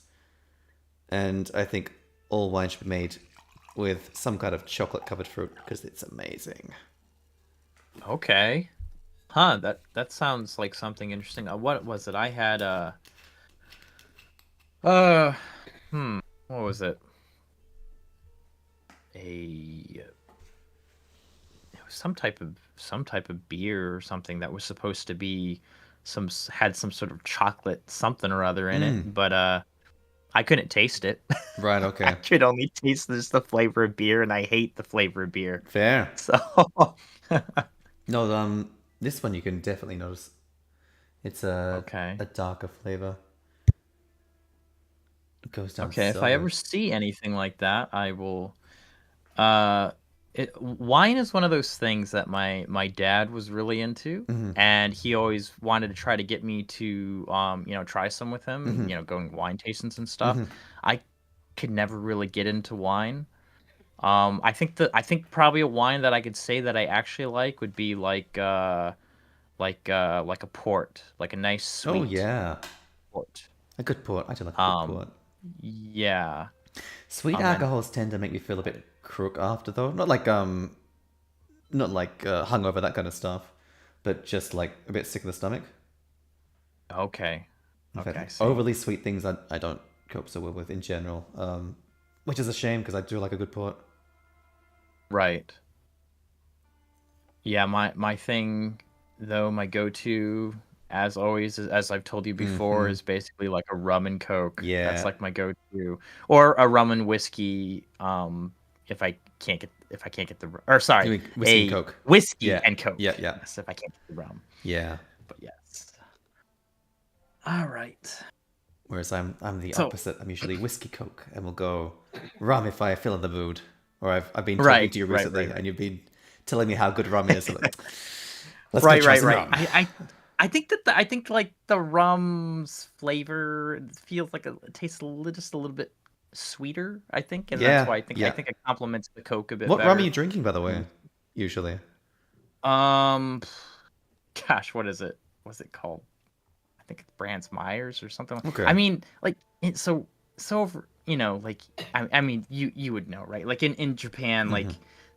And I think all wine should be made with some kind of chocolate-covered fruit because it's amazing. Okay. Huh, that sounds like something interesting. What was it? I had what was it? It was some type of beer or something that was supposed to be had some sort of chocolate something or other in it, but I couldn't taste it. Right, okay. I could only taste just the flavor of beer, and I hate the flavor of beer. Fair. So No, this one you can definitely notice. It's a darker flavor. It goes down okay, so if I ever good. see anything like that, I will. Wine is one of those things that my dad was really into, and he always wanted to try to get me to try some with him, going wine tastings and stuff. I could never really get into wine. I think probably a wine that I could say that I actually like would be like a port, like a nice sweet Oh, yeah. port. A good port. I do like a good port. Yeah. Sweet alcohols tend to make me feel a bit crook after, though. Not like hungover, that kind of stuff, but just like a bit sick of the stomach. Okay. In Okay. fact, overly sweet things I don't cope so well with in general, which is a shame because I do like a good port. Right. Yeah, my thing though, my go-to, as always, as I've told you before, is basically like a rum and coke. Yeah. That's like my go-to, or a rum and whiskey. If I can't get Whiskey and Coke. Whiskey Yeah. and Coke. Yeah. Yes, if I can't get the rum. Yeah. But yes. All right. Whereas I'm the opposite. I'm usually whiskey Coke, and we'll go rum if I feel in the mood. Or I've been talking to you recently, and you've been telling me how good rum is. So like, let's go try some rum. I think like the rum's flavor feels like it tastes just a little bit sweeter. I think, and that's why I think it complements the Coke a bit. What better. rum are you drinking, by the way? Usually. Gosh, what is it? What's it called? I think it's Brand's Myers or something. Okay. I mean, like you know, like I mean, you would know, right? Like in Japan, like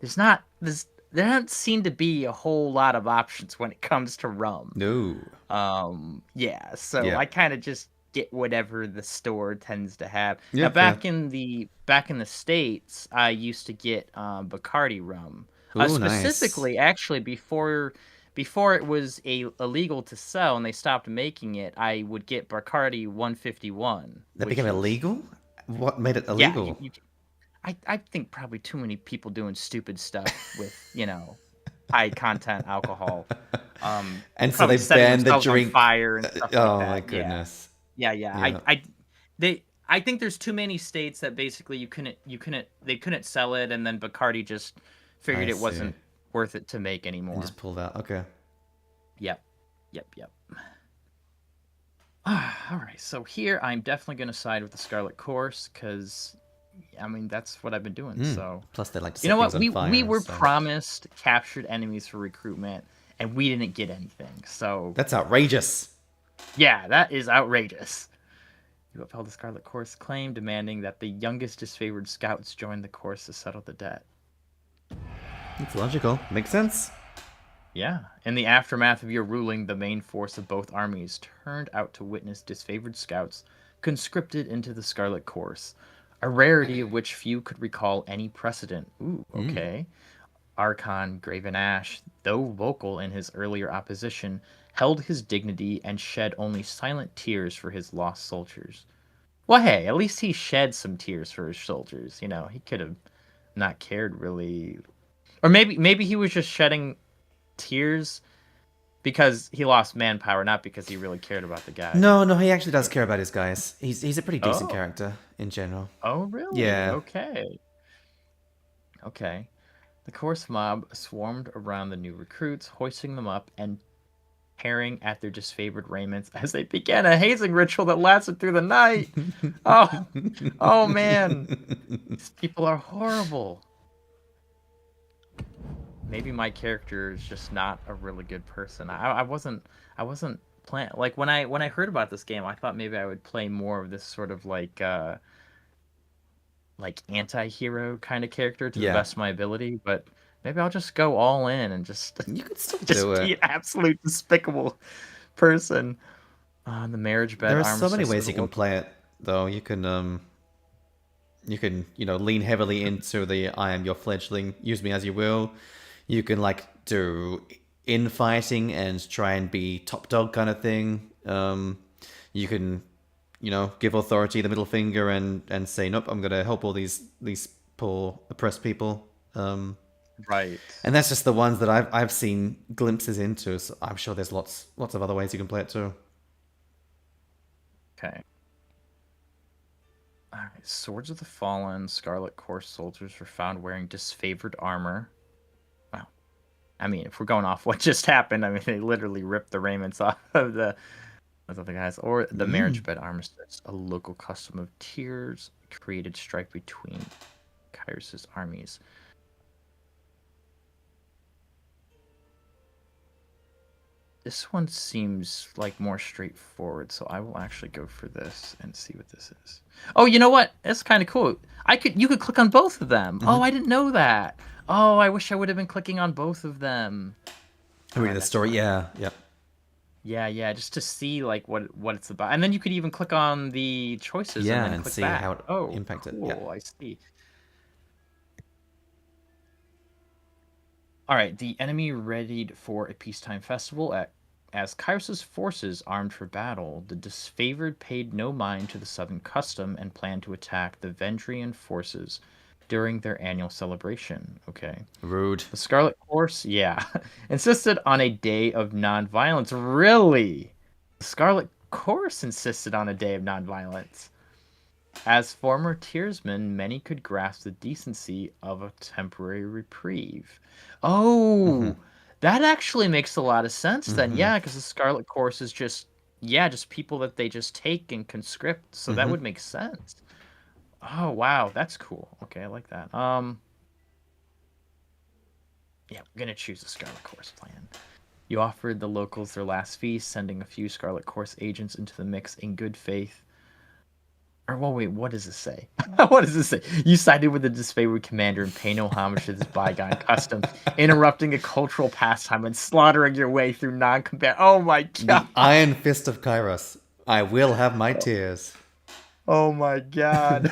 there don't seem to be a whole lot of options when it comes to rum. No. Yeah, so Yeah. I kind of just get whatever the store tends to have. Now Yeah, fair. back in the States, I used to get Bacardi rum. Ooh, nice. Specifically, actually before it was illegal to sell and they stopped making it, I would get Bacardi 151, That became which is illegal? What made it yeah, illegal? I think probably too many people doing stupid stuff with, high content alcohol. And so Probably they setting banned the themselves on drink. fire and stuff like Oh my that. Yeah. goodness. Yeah, yeah. Yeah. I think there's too many states that basically they couldn't sell it, and then Bacardi just figured I it see. wasn't worth it to make And anymore. just pulled out. Okay. Yep. Yep. All right. So here I'm definitely going to side with the Scarlet Course because I mean that's what I've been doing. So Plus, they like to you set know things what? on We fire. were So promised captured enemies for recruitment, and we didn't get anything. So that's outrageous. yeah, that is outrageous. You upheld the Scarlet Course claim, demanding that the youngest disfavored scouts join the course to settle the debt. It's logical. Makes sense. Yeah. In the aftermath of your ruling, the main force of both armies turned out to witness disfavored scouts conscripted into the Scarlet Course, a rarity of which few could recall any precedent. Ooh, okay. Archon Graven Ash, though vocal in his earlier opposition, held his dignity and shed only silent tears for his lost soldiers. Well, hey, at least he shed some tears for his soldiers. He could have not cared really, or maybe he was just shedding tears because he lost manpower, not because he really cared about the guys. No, he actually does care about his guys. He's a pretty decent Oh, character in general. oh, really? Yeah. Okay. The course mob swarmed around the new recruits, hoisting them up and tearing at their disfavored raiments as they began a hazing ritual that lasted through the night. Oh, oh man, these people are horrible. Maybe my character is just not a really good person. I wasn't plan like when I heard about this game, I thought maybe I would play more of this sort of like anti-hero kind of character to the Yeah. best of my ability, but maybe I'll just go all in and just You could still just do be it. an absolute despicable person. The marriage bed There are armor so many system ways is you a can local. play it, though. You can, lean heavily into the I am your fledgling, use me as you will. You can do infighting and try and be top dog kind of thing. You can, give authority the middle finger and say, nope, I'm gonna help all these poor oppressed people. Right. And that's just the ones that I've seen glimpses into. So I'm sure there's lots of other ways you can play it too. Okay. All right. Swords of the Fallen, Scarlet Course soldiers were found wearing disfavored armor. Wow. I mean, if we're going off what just happened, I mean, they literally ripped the raiments off of the other guys. Or the marriage bed armor sets, a local custom of tears created strife between Kyros' armies. This one seems like more straightforward, so I will actually go for this and see what this is. Oh, you know what? That's kind of cool. You could click on both of them. Oh, I didn't know that. Oh, I wish I would have been clicking on both of them. Reading the that's story, fine. yeah, yep. Yeah, just to see like what it's about, and then you could even click on the choices Yeah, and then and click see back. how it Oh, impacted. cool. Yeah. I see. All right, the enemy readied for a peacetime festival as Kyros' forces armed for battle. The disfavored paid no mind to the southern custom and planned to attack the Vendrian forces during their annual celebration. Okay. Rude. The Scarlet Course, yeah, insisted on a day of nonviolence. Really? The Scarlet Course insisted on a day of nonviolence. As former tearsmen, many could grasp the decency of a temporary reprieve. Oh, that actually makes a lot of sense then. Yeah, because the Scarlet Course is just people that they just take and conscript. So that would make sense. Oh, wow, that's cool. Okay, I like that. Yeah, I'm gonna choose the Scarlet Course plan. You offered the locals their last feast, sending a few Scarlet Course agents into the mix in good faith. Or, well, wait, what does it say? What does it say? You sided with the disfavored commander and pay no homage to his bygone customs, interrupting a cultural pastime and slaughtering your way through non-combat. Oh my The god! Iron Fist of Kyros. I will have my tears. Oh my god!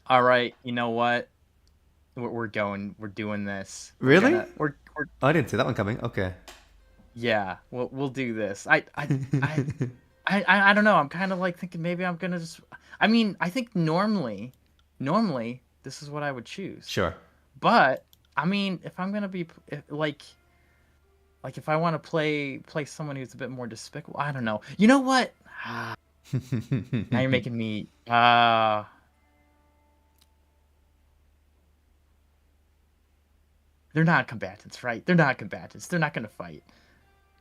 All right, you know what? We're going. We're doing this. Really? We're I didn't see that one coming. Okay. yeah. We'll do this. I don't know. I'm kind of like thinking maybe I'm gonna just. I mean, I think normally this is what I would choose. Sure. But I mean, if I'm gonna be like if I want to play someone who's a bit more despicable, I don't know. You know what? Now you're making me. They're not combatants, right? They're not combatants. They're not gonna fight.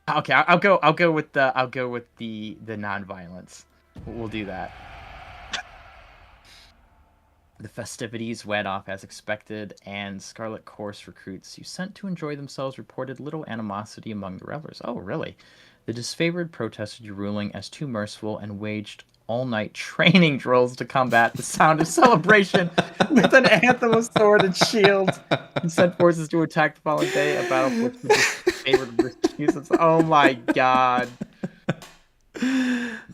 Okay, I'll go with the non-violence. We'll do that. The festivities went off as expected, and Scarlet Course recruits you sent to enjoy themselves reported little animosity among the revelers. Oh, really? The disfavored protested your ruling as too merciful and waged all-night training drills to combat the sound of celebration with an anthem of sword and shield. You sent forces to attack the following day, a battle for which the disfavored refused. Oh my god.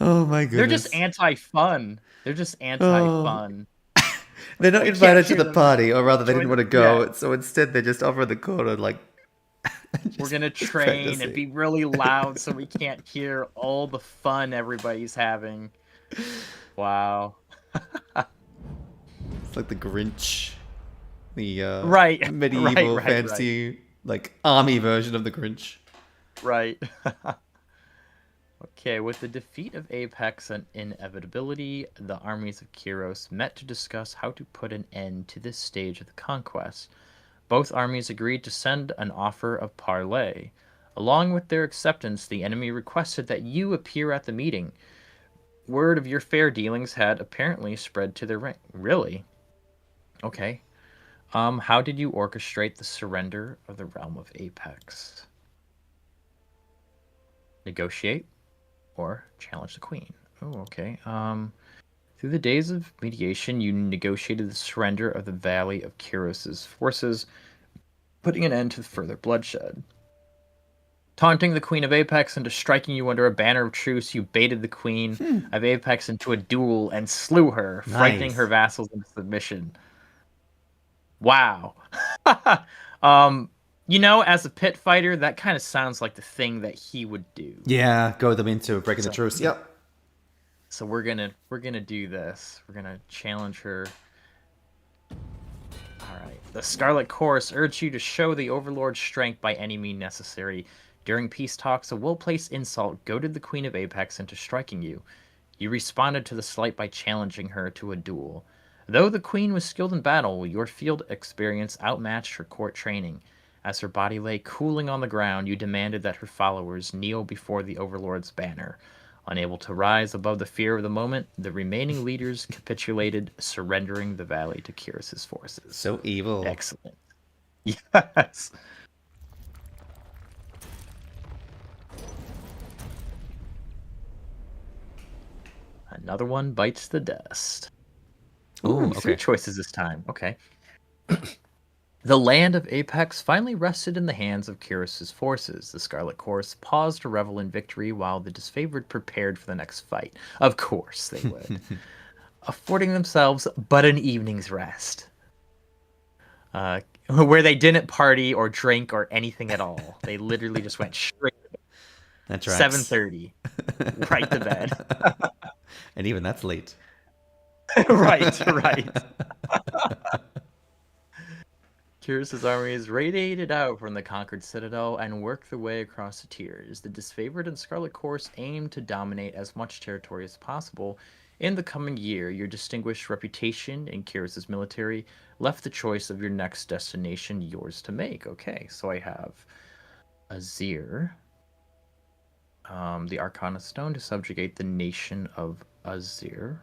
Oh my goodness. They're just anti-fun. They're just anti-fun. They're not We invited can't to hear the them. party, or rather, they didn't Join- want to go. yeah. So instead, they're just over the corner, like. We're gonna just train practicing. and be really loud so we can't hear all the fun everybody's having. Wow. It's like the Grinch, the Right. medieval Right. fantasy like army version of the Grinch. Right. Okay, with the defeat of Apex and inevitability, the armies of Kyros met to discuss how to put an end to this stage of the conquest. Both armies agreed to send an offer of parley. Along with their acceptance, the enemy requested that you appear at the meeting. Word of your fair dealings had apparently spread to their rank. Really? Okay. How did you orchestrate the surrender of the realm of Apex? Negotiate or challenge the queen. Oh, okay. Through the days of mediation, you negotiated the surrender of the Valley of Kyros' forces, putting an end to further bloodshed. Taunting the Queen of Apex into striking you under a banner of truce, you baited the Queen of Apex into a duel and slew her, frightening Nice. her vassals into submission. Wow. You know, as a pit fighter, that kind of sounds like the thing that he would do. Yeah, go them into breaking the truce. Yep. So we're gonna do this. We're gonna challenge her. Alright. The Scarlet Chorus urged you to show the Overlord's strength by any means necessary. During peace talks, a well-placed insult goaded the Queen of Apex into striking you. You responded to the slight by challenging her to a duel. Though the Queen was skilled in battle, your field experience outmatched her court training. As her body lay cooling on the ground, you demanded that her followers kneel before the Overlord's banner. Unable to rise above the fear of the moment, the remaining leaders capitulated, surrendering the valley to Kyros' forces. So evil. Excellent. Yes. Another one bites the dust. Ooh, Three okay. choices this time. Okay. The land of Apex finally rested in the hands of Kyros' forces. The Scarlet Chorus paused to revel in victory while the disfavored prepared for the next fight. Of course they would. Affording themselves but an evening's rest. Where they didn't party or drink or anything at all. They literally just went straight That tracks. 7:30. Right to bed. And even that's late. right. Kyros' armies radiated out from the conquered citadel and worked their way across the tiers. The disfavored and Scarlet Course aimed to dominate as much territory as possible. In the coming year, your distinguished reputation in Kyros' military left the choice of your next destination yours to make. Okay, so I have Azir, the Arcana Stone to subjugate the nation of Azir,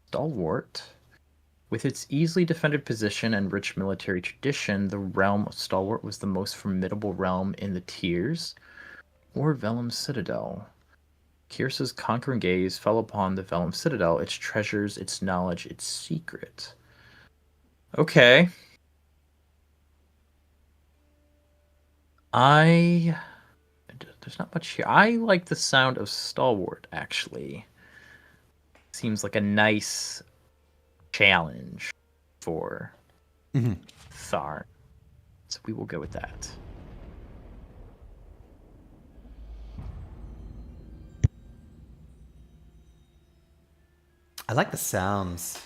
Stalwart. With its easily defended position and rich military tradition, the realm of Stalwart was the most formidable realm in the tiers, or Vellum Citadel. Kyros's conquering gaze fell upon the Vellum Citadel, its treasures, its knowledge, its secret. Okay. There's not much here. I like the sound of Stalwart, actually. Seems like a nice challenge for Thar. So we will go with that. I like the sounds.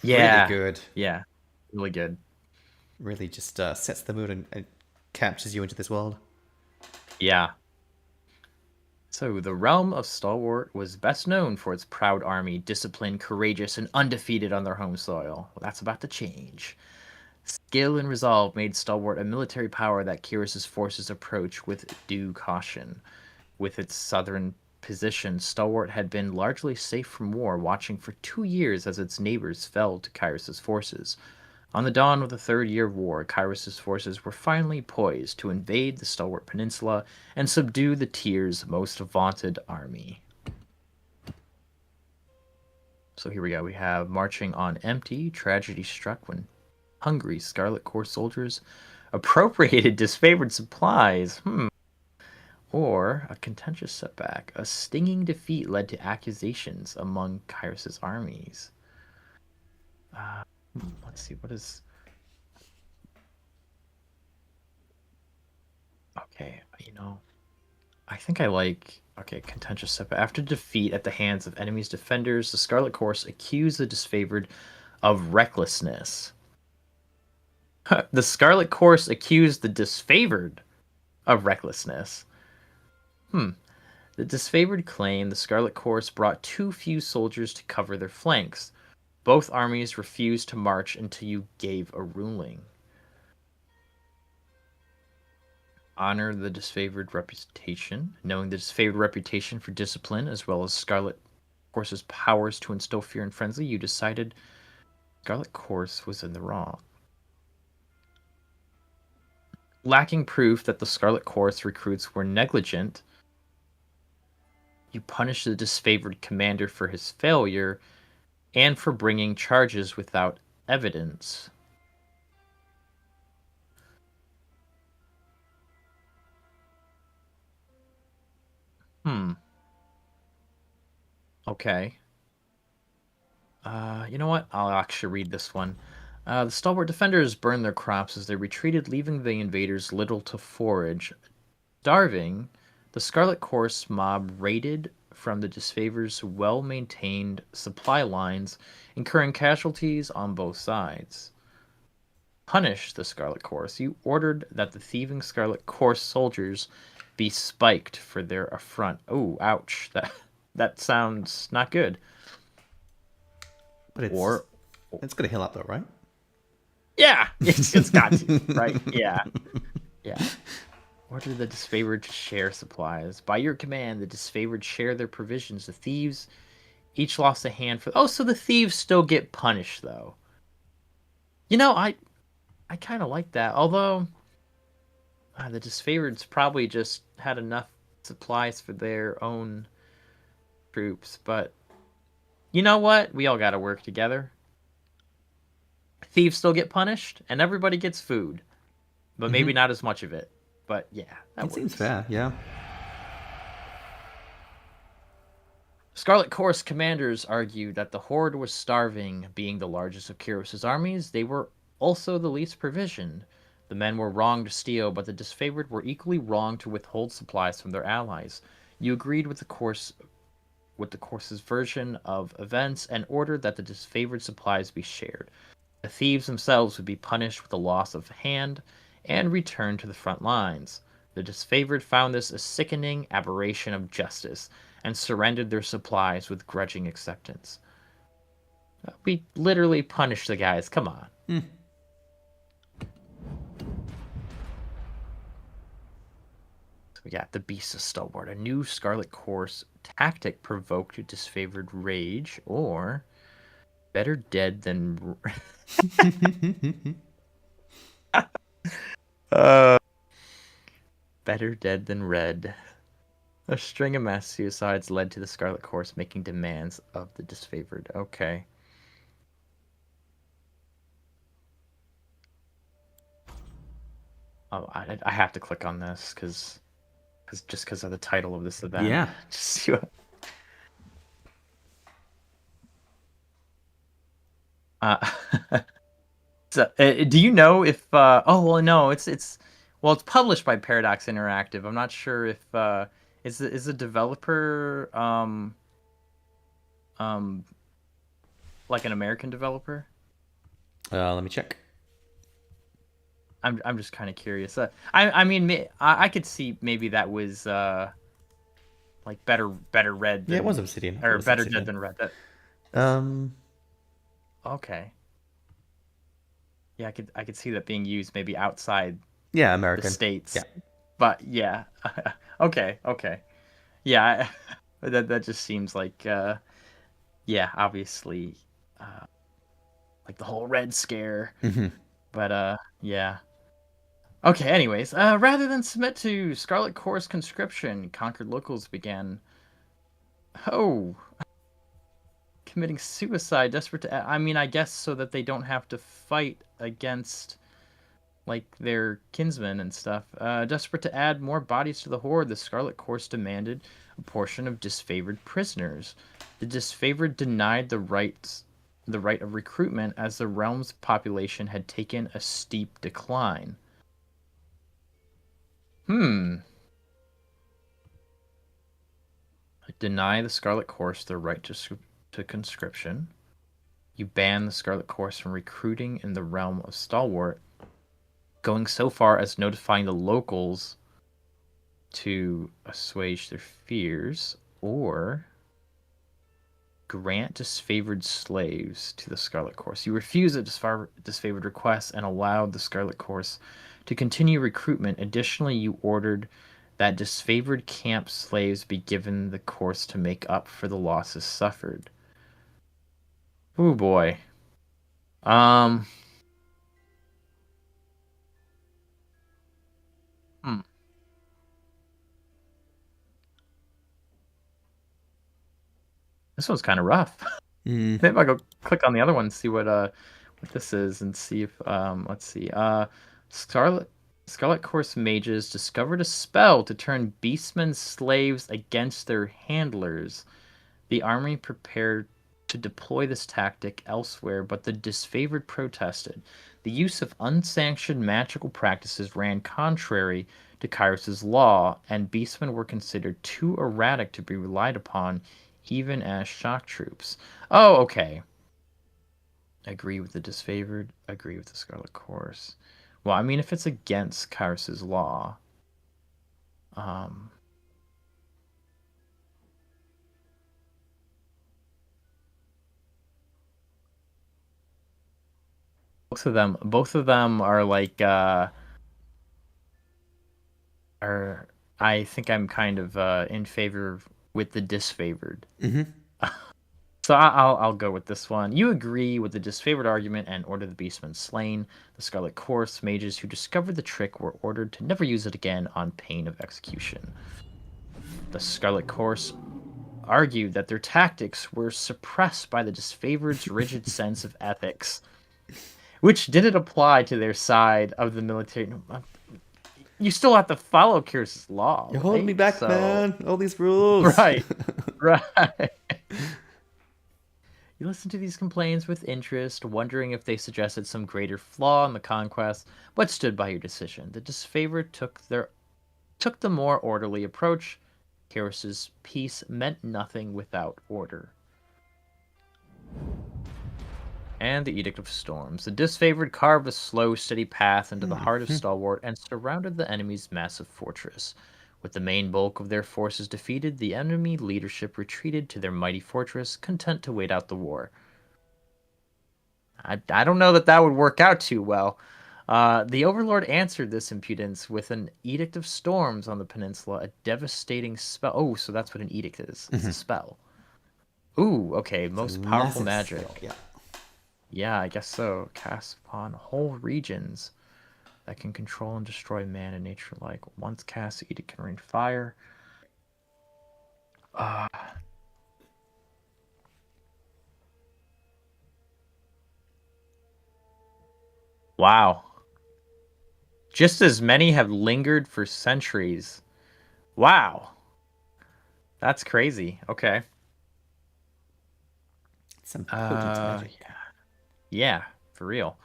Yeah. Really good. Yeah. Really good. Really just sets the mood and captures you into this world. Yeah. So, the realm of Stalwart was best known for its proud army, disciplined, courageous, and undefeated on their home soil. Well, that's about to change. Skill and resolve made Stalwart a military power that Kyros' forces approach with due caution. With its southern position, Stalwart had been largely safe from war, watching for 2 years as its neighbors fell to Kyros' forces. On the dawn of the Third Year War, Kyros' forces were finally poised to invade the Stalwart Peninsula and subdue the Tyr's most vaunted army. So here we go. We have marching on empty, tragedy struck when hungry Scarlet Corps soldiers appropriated disfavored supplies. Or a contentious setback. A stinging defeat led to accusations among Kyros' armies. Let's see, what is... Okay, I think I like... Okay, contentious setback. After defeat at the hands of enemies' defenders, the Scarlet Corps accused the disfavored of recklessness. The Scarlet Corps accused the disfavored of recklessness. The disfavored claimed the Scarlet Corps brought too few soldiers to cover their flanks. Both armies refused to march until you gave a ruling. Honor the disfavored reputation. Knowing the disfavored reputation for discipline, as well as Scarlet Corps' powers to instill fear and frenzy, you decided Scarlet Corps was in the wrong. Lacking proof that the Scarlet Corps recruits were negligent, you punished the disfavored commander for his failure and for bringing charges without evidence. Okay. You know what? I'll actually read this one. The stalwart defenders burned their crops as they retreated, leaving the invaders little to forage. Starving, the Scarlet Corps mob raided from the disfavor's well-maintained supply lines, incurring casualties on both sides. Punish the Scarlet Corps. You ordered that the thieving Scarlet Corps soldiers be spiked for their affront. Oh, ouch. That sounds not good. But it's gonna heal up though, right? Yeah, it's got to, right? Yeah. Order the disfavored to share supplies. By your command, the disfavored share their provisions. The thieves each lost a handful. Oh, so the thieves still get punished, though. I kind of like that. Although, the disfavoreds probably just had enough supplies for their own troops. But, you know what? We all got to work together. Thieves still get punished, and everybody gets food. But maybe not as much of it. But yeah, that works. Seems fair, yeah. Scarlet Corps commanders argued that the Horde was starving. Being the largest of Kyros' armies, they were also the least provisioned. The men were wrong to steal, but the disfavored were equally wrong to withhold supplies from their allies. You agreed with the Corps' version of events and ordered that the disfavored supplies be shared. The thieves themselves would be punished with the loss of hand and returned to the front lines. The disfavored found this a sickening aberration of justice and surrendered their supplies with grudging acceptance. We literally punished the guys. Come on. So we got the Beast of Stalwart. A new Scarlet Corps tactic provoked disfavored rage, or better dead than... Better dead than red. A string of mass suicides led to the Scarlet Course making demands of the disfavored. Okay. Oh, I have to click on this because of the title of this event. Yeah. Just see what. So, do you know if? Oh well, no. It's published by Paradox Interactive. I'm not sure if is the developer um like an American developer. Let me check. I'm just kind of curious. I mean I could see maybe that was like better read than, Yeah, it was Obsidian. or It was better Obsidian. dead than red. Okay. Yeah, I could see that being used maybe outside Yeah, the American. States. Yeah. But yeah. Okay. Yeah, that just seems like yeah, obviously like the whole Red Scare. Mm-hmm. But yeah. Okay, anyways, rather than submit to Scarlet Course conscription, conquered locals began committing suicide, desperate to I mean, I guess so that they don't have to fight against like their kinsmen and stuff. Desperate to add more bodies to the horde, the Scarlet Course demanded a portion of disfavored prisoners. The disfavored denied the right of recruitment as the realm's population had taken a steep decline. Deny the Scarlet Course their right to conscription. You ban the Scarlet Course from recruiting in the realm of Stalwart, going so far as notifying the locals to assuage their fears, or grant disfavored slaves to the Scarlet Course. You refused a disfavored request and allowed the Scarlet Course to continue recruitment. Additionally, you ordered that disfavored camp slaves be given the course to make up for the losses suffered. Oh boy. Hmm. This one's kind of rough. Mm. Maybe I'll go click on the other one and see what this is and see if let's see. Scarlet Course mages discovered a spell to turn beastmen slaves against their handlers. The army prepared to deploy this tactic elsewhere, but the disfavored protested. The use of unsanctioned magical practices ran contrary to Kyros' law, and beastmen were considered too erratic to be relied upon, even as shock troops. Oh, okay. Agree with the disfavored, agree with the Scarlet Course. Well, I mean, if it's against Kyros' law, both of them are like are I think I'm kind of in favor with the disfavored. Mm-hmm. So I'll go with this one. You agree with the disfavored argument and order the beastmen slain. The Scarlet Course mages who discovered the trick were ordered to never use it again on pain of execution. The Scarlet Course argued that their tactics were suppressed by the disfavored's rigid sense of ethics, which didn't apply to their side of the military. You still have to follow Kyros' law. You're holding me back, So... man. All these rules. Right. You listened to these complaints with interest, wondering if they suggested some greater flaw in the conquest, but stood by your decision. The disfavored took the more orderly approach. Kyros' peace meant nothing without order. And the Edict of Storms. The disfavored carved a slow, steady path into the heart of Stalwart and surrounded the enemy's massive fortress. With the main bulk of their forces defeated, the enemy leadership retreated to their mighty fortress, content to wait out the war. I don't know that would work out too well. The Overlord answered this impudence with an Edict of Storms on the peninsula, a devastating spell. Oh, so that's what an edict is. It's a spell. Ooh, okay, most powerful magic. Spell, yeah. Yeah, I guess so. Cast upon whole regions that can control and destroy man and nature alike. Once cast, the edict can rain fire. Uh, wow. Just as many have lingered for centuries. Wow. That's crazy. Okay. Some potent magic. Yeah. Yeah, for real.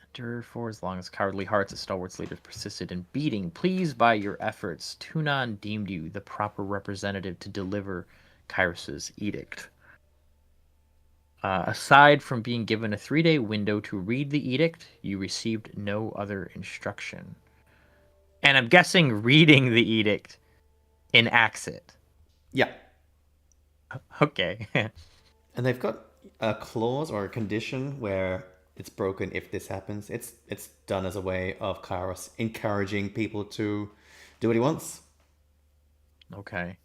Endure for as long as cowardly hearts of stalwarts leaders persisted in beating. Pleased by your efforts, Tunon deemed you the proper representative to deliver Kyros's edict. Aside from being given a 3-day window to read the edict, you received no other instruction. And I'm guessing reading the edict enacts it. Yeah. Okay. And they've got a clause or a condition where it's broken if this happens. It's done as a way of Kyros encouraging people to do what he wants. Okay.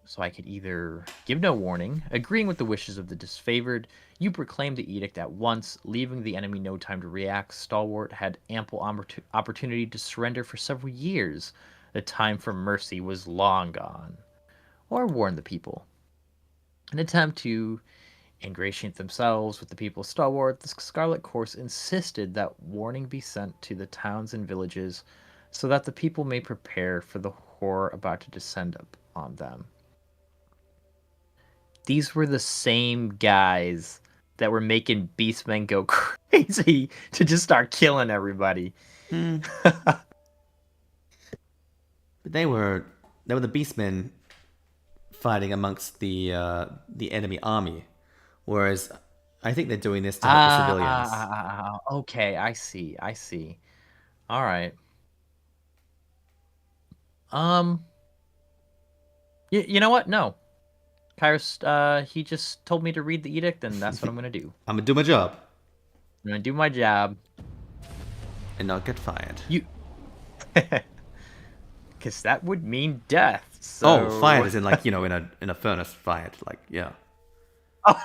So I could either give no warning, agreeing with the wishes of the disfavored, you proclaim the edict at once, leaving the enemy no time to react. Stalwart had ample opportunity to surrender for several years. The time for mercy was long gone. Or warn the people. An attempt to ingratiate themselves with the people of Stalwart, the Scarlet Course insisted that warning be sent to the towns and villages so that the people may prepare for the horror about to descend upon them. These were the same guys that were making Beastmen go crazy to just start killing everybody. But they were the Beastmen fighting amongst the enemy army, whereas I think they're doing this to help the civilians. Okay, I see. All right. You know what? No. Kyros, he just told me to read the edict, and that's what I'm gonna do. I'm gonna do my job I'm gonna do my job. and not get fired. You, because that would mean death. So... Oh, fired as in like, you know, in a furnace fired, like, yeah. Oh,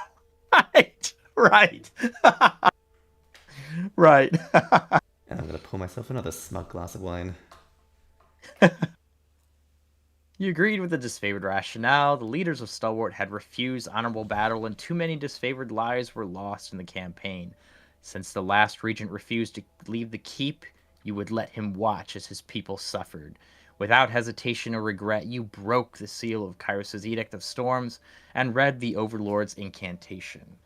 right, right, right. And I'm gonna pour myself another smug glass of wine. You agreed with the disfavored rationale. The leaders of Stalwart had refused honorable battle, and too many disfavored lives were lost in the campaign. Since the last regent refused to leave the keep, you would let him watch as his people suffered. Without hesitation or regret, you broke the seal of Kyros' Edict of Storms and read the Overlord's incantation.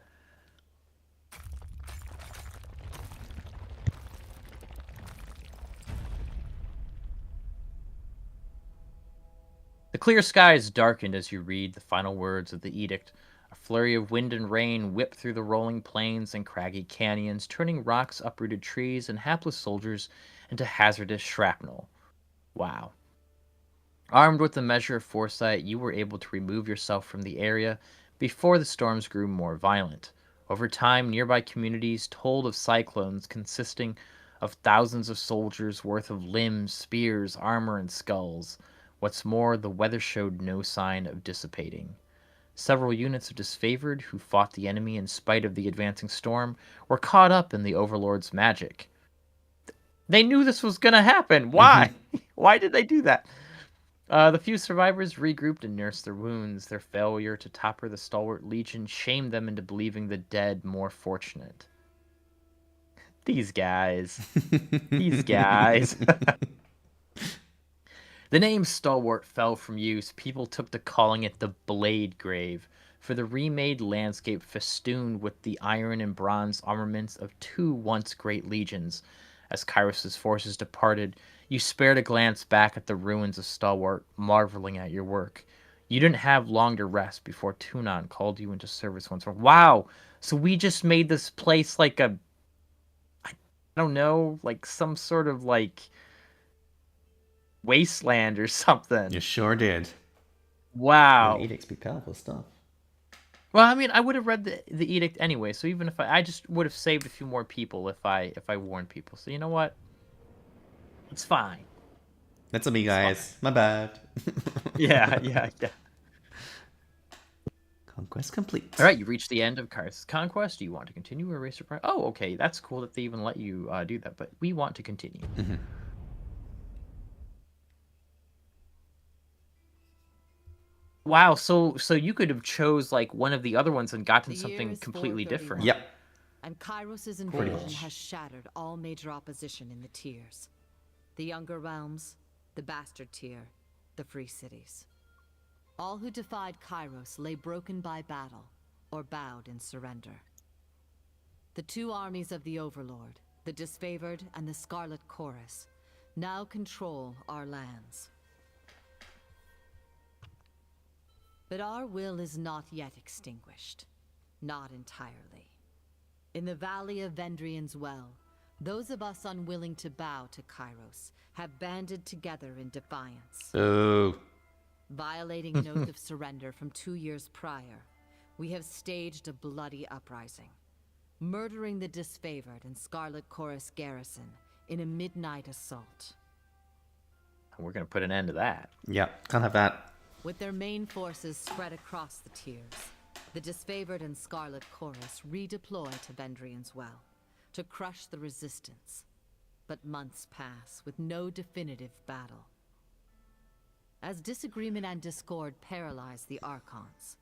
The clear skies darkened as you read the final words of the edict. A flurry of wind and rain whipped through the rolling plains and craggy canyons, turning rocks, uprooted trees, and hapless soldiers into hazardous shrapnel. Wow. Armed with a measure of foresight, you were able to remove yourself from the area before the storms grew more violent. Over time, nearby communities told of cyclones consisting of thousands of soldiers' worth of limbs, spears, armor, and skulls. What's more, the weather showed no sign of dissipating. Several units of disfavored who fought the enemy in spite of the advancing storm were caught up in the Overlord's magic. They knew this was going to happen. Why? Why did they do that? The few survivors regrouped and nursed their wounds. Their failure to topper the Stalwart Legion shamed them into believing the dead more fortunate. These guys. These guys. The name Stalwart fell from use. People took to calling it the Blade Grave, for the remade landscape festooned with the iron and bronze armaments of two once great legions. As Kyros' forces departed, you spared a glance back at the ruins of Stalwart, marveling at your work. You didn't have long to rest before Tunon called you into service once more. Wow! So we just made this place like a... I don't know, like some sort of like... wasteland or something. You sure did. Wow. Edicts be powerful stuff. Well, I mean, I would have read the edict anyway, so even if I just would have saved a few more people if I warned people. So you know what? It's fine. That's on me, guys. My bad. Yeah. Conquest complete. All right, you reached the end of Kyros' conquest. Do you want to continue or erase your prior? Oh, okay. That's cool that they even let you do that, but we want to continue. Wow, so you could have chose like one of the other ones and gotten The year something is completely 431, different. Yep. And Kyros' Pretty invasion much. has shattered all major opposition in the tiers. The Younger Realms, the Bastard Tier, the Free Cities. All who defied Kyros lay broken by battle, or bowed in surrender. The two armies of the Overlord, the Disfavored and the Scarlet Chorus, now control our lands. But our will is not yet extinguished. Not entirely. In the Valley of Vendrian's Well, those of us unwilling to bow to Kyros have banded together in defiance. Oh. Violating an oath of surrender from 2 years prior, we have staged a bloody uprising, murdering the Disfavored and Scarlet Chorus garrison in a midnight assault. We're gonna put an end to that. Yeah, can't have that. With their main forces spread across the tiers, the Disfavored and Scarlet Chorus redeploy to Vendrian's Well to crush the resistance. But months pass with no definitive battle. As disagreement and discord paralyze the Archons,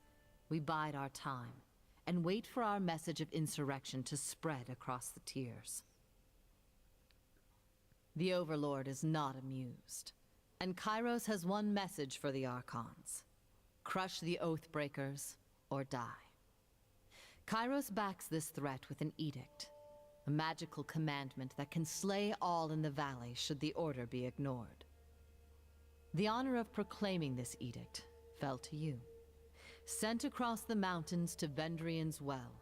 we bide our time and wait for our message of insurrection to spread across the tiers. The Overlord is not amused, and Kyros has one message for the Archons: crush the Oathbreakers or die. Kyros backs this threat with an edict, a magical commandment that can slay all in the valley should the order be ignored. The honor of proclaiming this edict fell to you. Sent across the mountains to Vendrian's Well,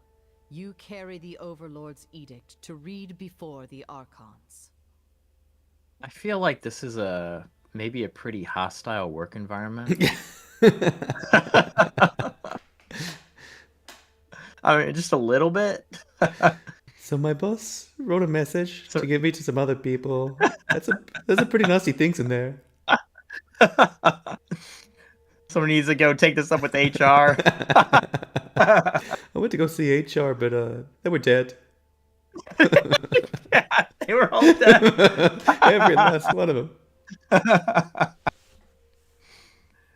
you carry the Overlord's edict to read before the Archons. I feel like this is maybe a pretty hostile work environment. I mean, just a little bit. So my boss wrote a message to give me to some other people. There's some pretty nasty things in there. Someone needs to go take this up with HR. I went to go see HR, but they were dead. Yeah, they were all dead. Every last one of them.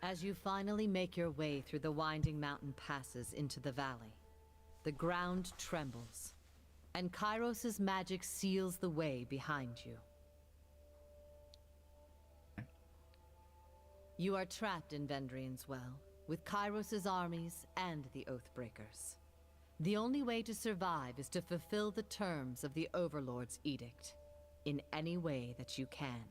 As you finally make your way through the winding mountain passes into the valley, the ground trembles, and Kyros' magic seals the way behind you. You are trapped in Vendrian's Well, with Kyros' armies and the Oathbreakers. The only way to survive is to fulfill the terms of the Overlord's edict, in any way that you can.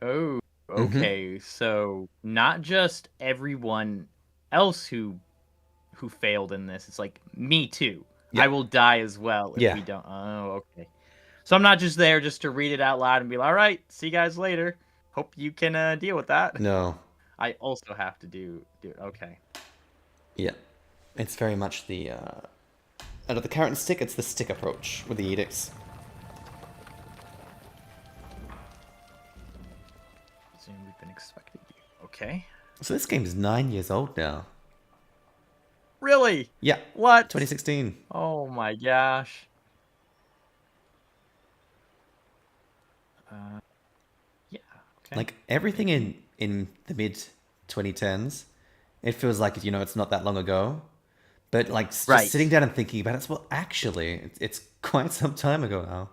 Oh, okay. So not just everyone else who failed in this. It's like me too. Yeah. I will die as well if we don't. Oh, okay. So I'm not just there just to read it out loud and be like, all right, see you guys later. Hope you can deal with that. No. I also have to do it. Okay. Yeah. It's very much the out of the carrot and stick, it's the stick approach with the edicts. Assume we've been expecting you. Okay. So this game is 9 years old now. Really? Yeah. What? 2016. Oh my gosh. Yeah. Okay. Like everything in the mid 2010s, it feels like, you know, it's not that long ago. But like just sitting down and thinking about it, well, actually, it's quite some time ago now.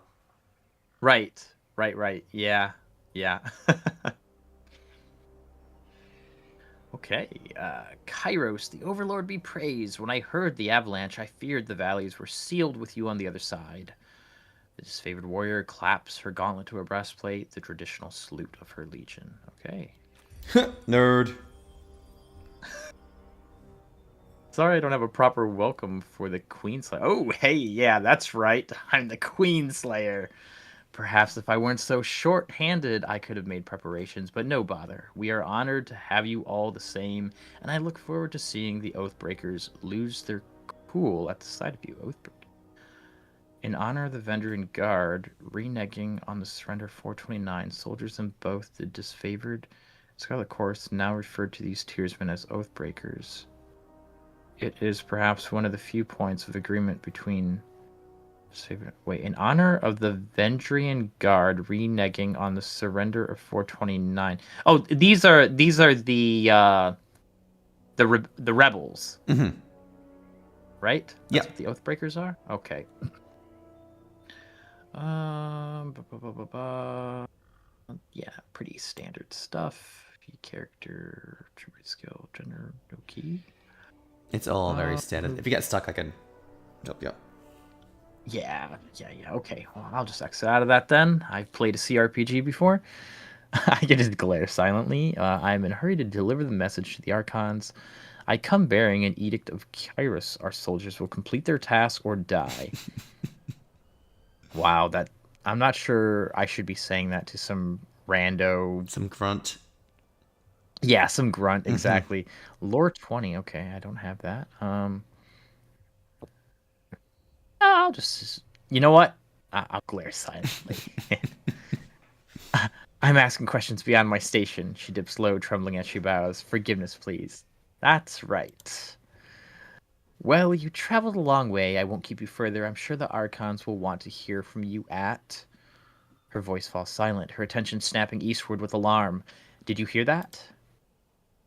Right. Yeah. Okay. Kyros, the Overlord be praised. When I heard the avalanche, I feared the valleys were sealed with you on the other side. The disfavored warrior claps her gauntlet to her breastplate, the traditional salute of her legion. Okay. Nerd. Sorry I don't have a proper welcome for the Queenslayer. Oh, hey, yeah, that's right. I'm the Queenslayer. Perhaps if I weren't so short-handed, I could have made preparations, but no bother. We are honored to have you all the same, and I look forward to seeing the Oathbreakers lose their cool at the sight of you, Oathbreaker. In honor of the Vendrian Guard, reneging on the surrender 429, soldiers in both the disfavored Scarlet Chorus now referred to these tiersmen as Oathbreakers. It is perhaps one of the few points of agreement between Wait, in honor of the Vendrian Guard reneging on the surrender of 429. Oh, these are the rebels, Mm-hmm. right? Yep. That's what the Oathbreakers are. Okay. Yeah, pretty standard stuff. Character, tribute skill, gender, no key. It's all very standard. If you get stuck, I can help you. Yeah. Okay, well, I'll just exit out of that then. I've played a CRPG before. I can just glare silently. I'm in a hurry to deliver the message to the Archons. I come bearing an edict of Kyros. Our soldiers will complete their task or die. Wow, that I'm not sure I should be saying that to some rando. Some grunt. Yeah, some grunt, exactly. Lore 20, okay, I don't have that. I'll just, you know what? I'll glare silently. I'm asking questions beyond my station. She dips low, trembling as she bows. Forgiveness, please. That's right. Well, you traveled a long way. I won't keep you further. I'm sure the Archons will want to hear from you at... Her voice falls silent, her attention snapping eastward with alarm. Did you hear that?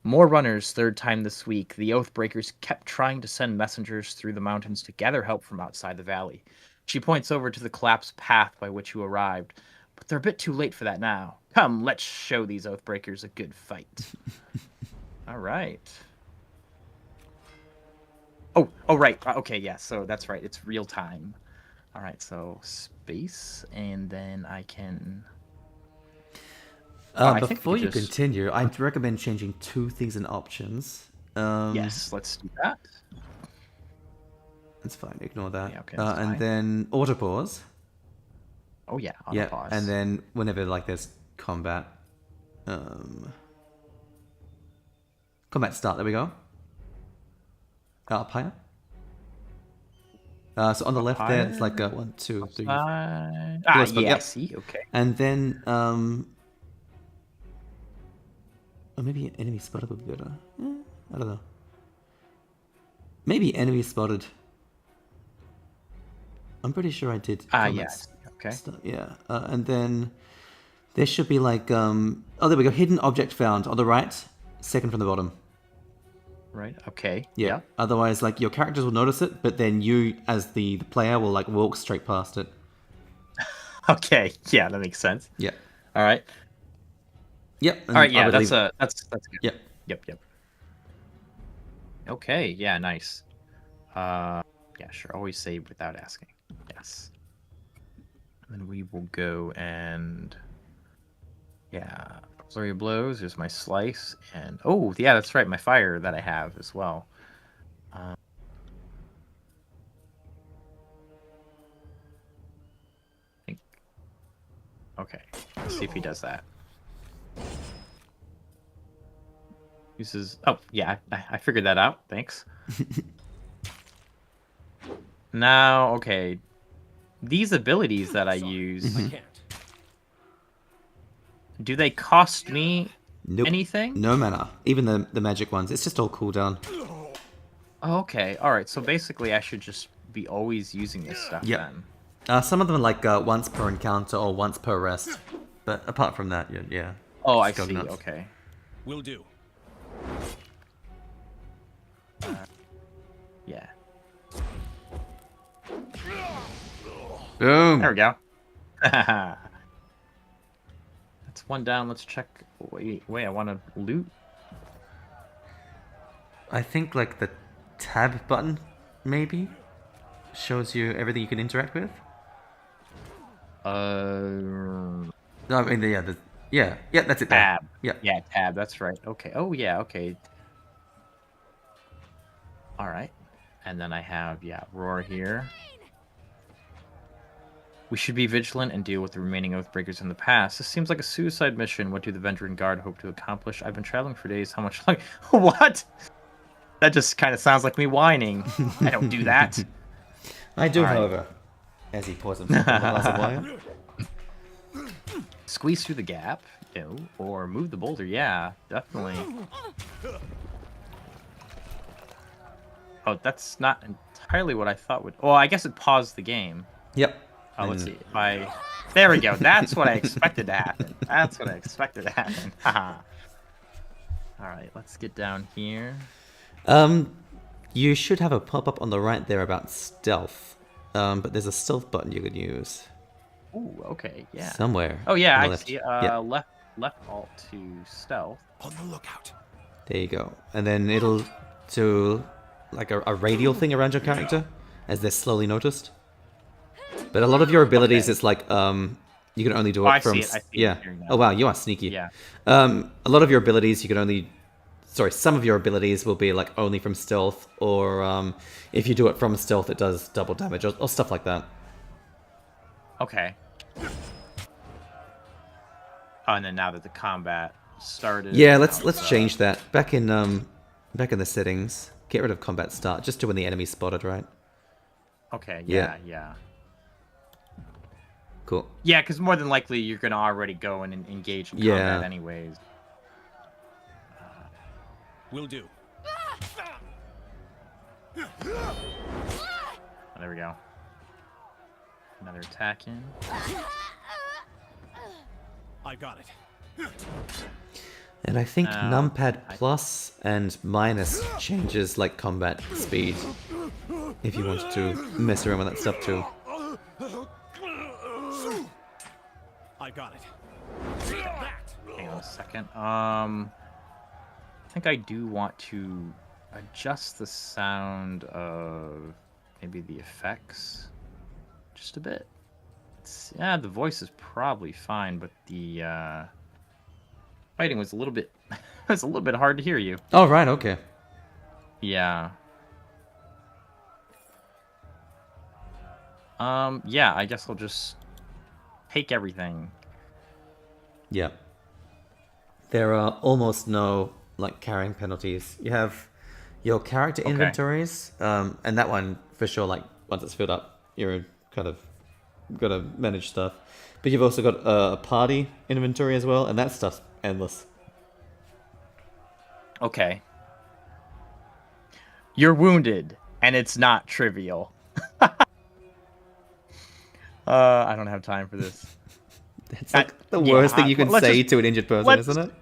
More runners, third time this week. The Oathbreakers kept trying to send messengers through the mountains to gather help from outside the valley. She points over to the collapsed path by which you arrived. But they're a bit too late for that now. Come, let's show these Oathbreakers a good fight. All right. Oh, right. Okay, yeah, so that's right. It's real time. All right, so space, and then I can... I think Before we you just... continue, I'd recommend changing two things in options. Yes, let's do that. It's fine, ignore that. Yeah, okay, that's And fine. then auto pause. Oh yeah, Yeah, pause. and then whenever like there's combat, combat start. There we go. Up higher. So on the left there, it's like 1, 2, 3. Yeah, yep. I see. Okay. And then or maybe enemy spotted would be better. I don't know. Maybe enemy spotted. I'm pretty sure I did. Yes. Okay. Yeah. And then there should be like oh, there we go. Hidden object found on the right, second from the bottom. Right. Okay. Yeah. Yeah. Otherwise, like your characters will notice it, but then you, as the player, will like walk straight past it. Okay. Yeah, that makes sense. Yeah. All right. Yep. All right. I Yeah, would that's leave- that's good. Yep. Yep. Okay. Yeah. Nice. Yeah. Sure. Always save without asking. Yes. And then we will go and flurry of blows. Here's my slice, and oh yeah, that's right, my fire that I have as well. Okay, let's see if he does that. Uses. Oh yeah, I figured that out. Thanks. Now, okay, these abilities that I use, I can't. do they cost me Nope. anything? No mana. Even the magic ones. It's just all cooldown. Oh, okay, all right. So basically, I should just be always using this stuff Yep. then. Some of them are like once per encounter or once per rest. But apart from that, yeah. Oh, I Just go see. nuts. Okay. Will do. Yeah. Boom. There we go. That's one down. Let's check. Wait. I want to loot. I think like the tab button maybe shows you everything you can interact with. No, I mean yeah, that's it. There. Tab. Yeah. Yeah, tab. That's right. Okay. Oh, yeah. Okay. All right. And then I have roar here. We should be vigilant and deal with the remaining Oathbreakers in the past. This seems like a suicide mission. What do the Vendrian Guard hope to accomplish? I've been traveling for days. How much longer? What? That just kind of sounds like me whining. I don't do that. I do, All right. however. As he pours himself a glass of wine. Squeeze through the gap. No. Or move the boulder. Yeah, definitely. Oh, that's not entirely what I thought would... Well, I guess it paused the game. Yep. Oh, let's see. If I... There we go. That's what I expected to happen. That's what I expected to happen. Haha. All right, let's get down here. You should have a pop-up on the right there about stealth. But there's a stealth button you could use. Ooh, okay, yeah. Somewhere. Oh yeah, on the I left. see. Yeah, Left alt to stealth. On the lookout. there you go. And then it'll do like a radial thing around your character as they're slowly noticed. But a lot of your abilities, Okay. it's like you can only do Oh, it I from see it. I see it yeah. here now. Oh wow, you are sneaky. Yeah. A lot of your abilities you can only some of your abilities will be like only from stealth, or if you do it from stealth, it does double damage or stuff like that. Okay. Oh, and then now that the combat started. Yeah, now let's it's, change that. Back in the settings, get rid of combat start just to when the enemy's spotted, right? Okay. Yeah. Yeah. Cool. Yeah, because more than likely you're gonna already go and engage in Yeah. combat anyways. Will do. Oh, there we go. Another attack in. I got it. And I think Now, numpad plus and minus changes like combat speed. If you wanted to mess around with that stuff too. I got it. That. Hang on a second. I think I do want to adjust the sound of maybe the effects just a bit. Yeah, the voice is probably fine, but the fighting was a little bit it's a little bit hard to hear you. Oh right, okay. Yeah. Yeah, I guess I'll just take everything. Yeah. There are almost no like carrying penalties. You have your character Okay. inventories, and that one for sure. Like once it's filled up, you're kind of gotta manage stuff. But you've also got a party inventory as well, and that stuff's endless. Okay. You're wounded, and it's not trivial. I don't have time for this. It's like the yeah, worst thing you can let's say just- to an injured person, let's- isn't it?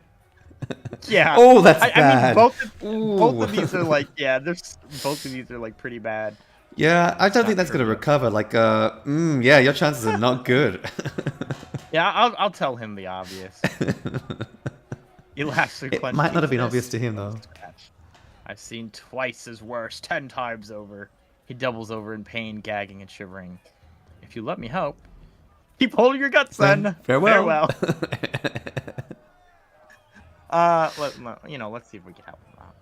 Yeah. Oh, that's I mean, bad. both of Ooh. these are like, yeah, both of these are like pretty bad. Yeah, I don't not think that's gonna trivial. recover. Like, yeah, your chances are not good. Yeah, I'll tell him the obvious. He'll actually It clench might not have been his obvious fist. to him though. Scratch. I've seen twice as worse, 10 times over. He doubles over in pain, gagging and shivering. If you let me help, keep holding your guts, then. Farewell. Let's see if we can help him out.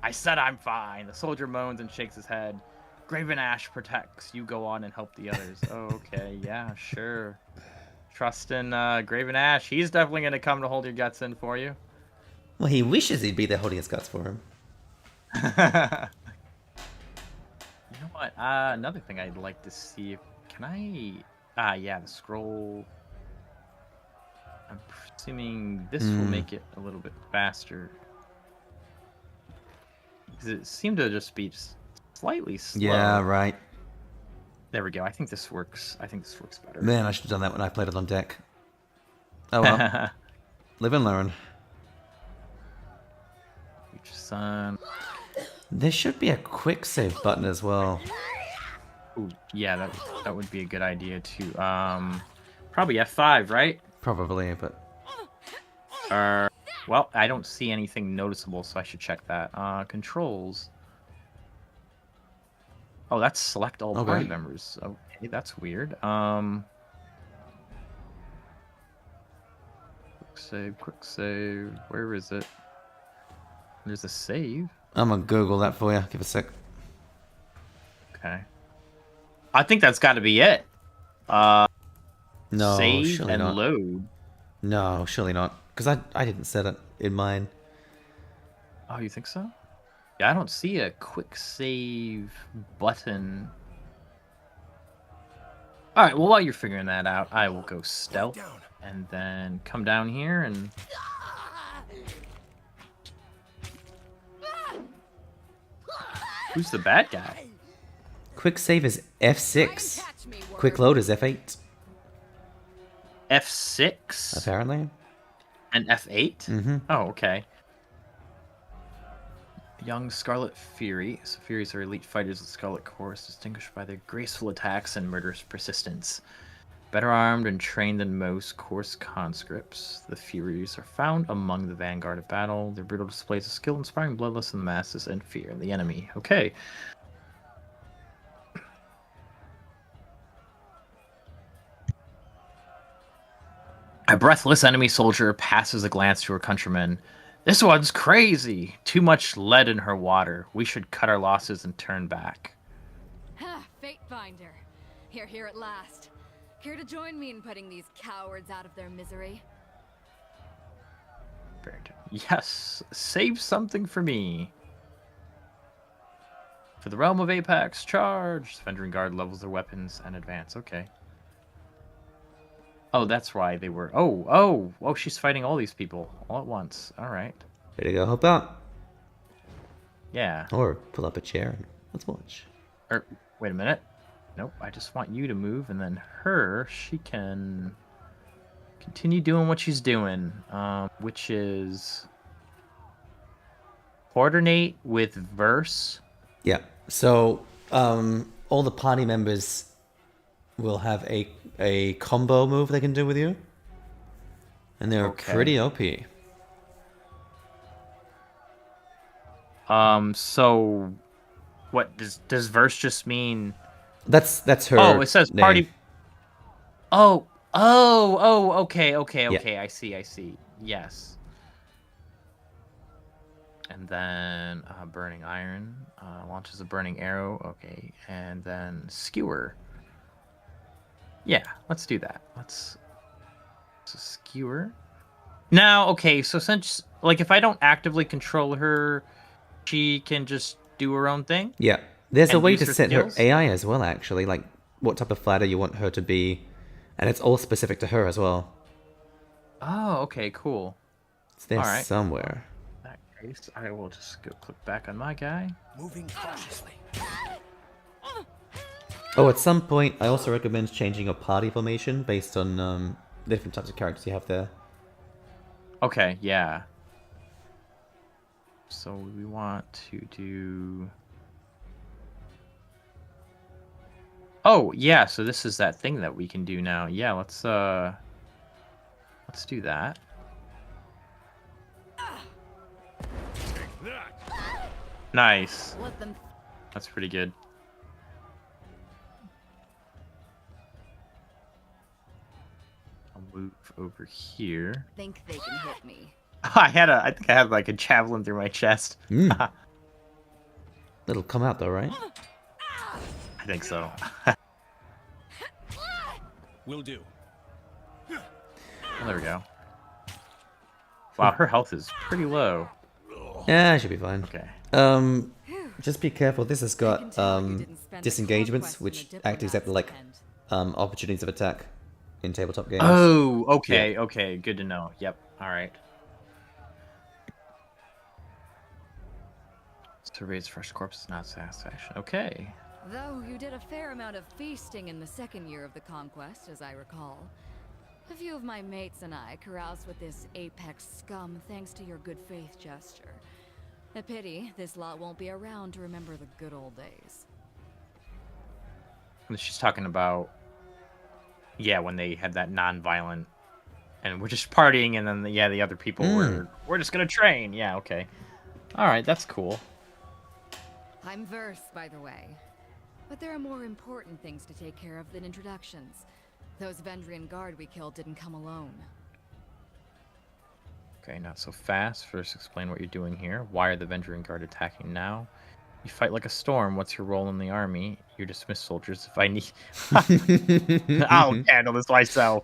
I said I'm fine. The soldier moans and shakes his head. Graven Ash protects. You go on and help the others. Okay, yeah, sure. Trust in Graven Ash. He's definitely gonna come to hold your guts in for you. Well, he wishes he'd be there holding his guts for him. You know what? Another thing I'd like to see if can I yeah, the scroll. I'm assuming this will make it a little bit faster. Because it seemed to just be slightly slow. Yeah, right. There we go. I think this works. I think this works better. Man, I should have done that when I played it on deck. Oh well. Live and learn. Reach sun. There should be a quick save button as well. Ooh, yeah, that would be a good idea too. Probably F5, right? Probably, but Well, I don't see anything noticeable, so I should check that. Controls. Oh, that's select all Okay. party members. Okay, that's weird. Quick save. Where is it? There's a save. I'm gonna Google that for you. Give a sec. Okay. I think that's got to be it. No, Save surely and not. load. No, surely not. Because I didn't set it in mine. Oh, you think so? Yeah, I don't see a quick save button. All right, well, while you're figuring that out, I will go stealth Down. and then come down here and... Who's the bad guy? quick save is F6. Quick load is F8, F6 apparently. and F8. Mm-hmm. Oh, okay. Young Scarlet Fury. So Furies are elite fighters of the Scarlet Corps, distinguished by their graceful attacks and murderous persistence. Better armed and trained than most coarse conscripts, the Furies are found among the vanguard of battle. Their brutal displays of skill inspiring bloodlust in the masses and fear in the enemy. Okay. A breathless enemy soldier passes a glance to her countrymen. This one's crazy. Too much lead in her water. We should cut our losses and turn back. Ha! Fatebinder. You're here at last. Care to join me in putting these cowards out of their misery? Yes, save something for me. For the realm of Apex, charge! Vendring Guard levels their weapons and advance. Okay. Oh, that's why they were... Oh, she's fighting all these people all at once. All right. Ready to go hop out? Yeah. Or pull up a chair and let's watch. Wait a minute. Nope, I just want you to move, and then her, she can continue doing what she's doing, which is coordinate with verse. Yeah. So all the party members will have a combo move they can do with you, and they're Okay. pretty OP. So what does verse just mean? That's her. Oh, it says name. party. Oh, okay. Yeah. I see. Yes. And then burning iron launches a burning arrow. Okay, and then skewer. Yeah, let's do that. Let's skewer. Now, okay, so since like if I don't actively control her, she can just do her own thing. Yeah. There's a And way use to her set skills? her AI as well, actually, like what type of fighter you want her to be, and it's all specific to her as well. Oh, okay, cool. It's there All right. somewhere. In that case, I will just go click back on my guy. Moving cautiously. Oh, at some point, I also recommend changing your party formation based on the different types of characters you have there. Okay, yeah. So we want to do... Oh, yeah, so this is that thing that we can do now. Yeah, let's do that. Nice. Let them That's pretty good. I'll move over here. think they can hit me. I think I had like a javelin through my chest. It'll come out though, right? I think so. Will do. Oh, there we go. Wow, her health is pretty low. Yeah, I should be fine. Okay. Just be careful. This has got can tell you didn't spend a disengagements, conquest in which a act exactly like diplomat's opportunities of attack in tabletop games. Oh, okay, okay, good to know. Yep, all right. Surveys fresh corpses, not satisfaction. Okay. Though you did a fair amount of feasting in the second year of the conquest, as I recall. A few of my mates and I caroused with this apex scum thanks to your good faith gesture. A pity this lot won't be around to remember the good old days. She's talking about, yeah, when they had that non-violent, and we're just partying, and then the other people we're just gonna train. Yeah, okay. All right, that's cool. I'm Verse, by the way. But there are more important things to take care of than introductions. Those Vendrian guard we killed didn't come alone. Okay, not so fast. First, explain what you're doing here. Why are the Vendrian guard attacking now? You fight like a storm. What's your role in the army? You're dismissed, soldiers. If I need... I'll handle this myself.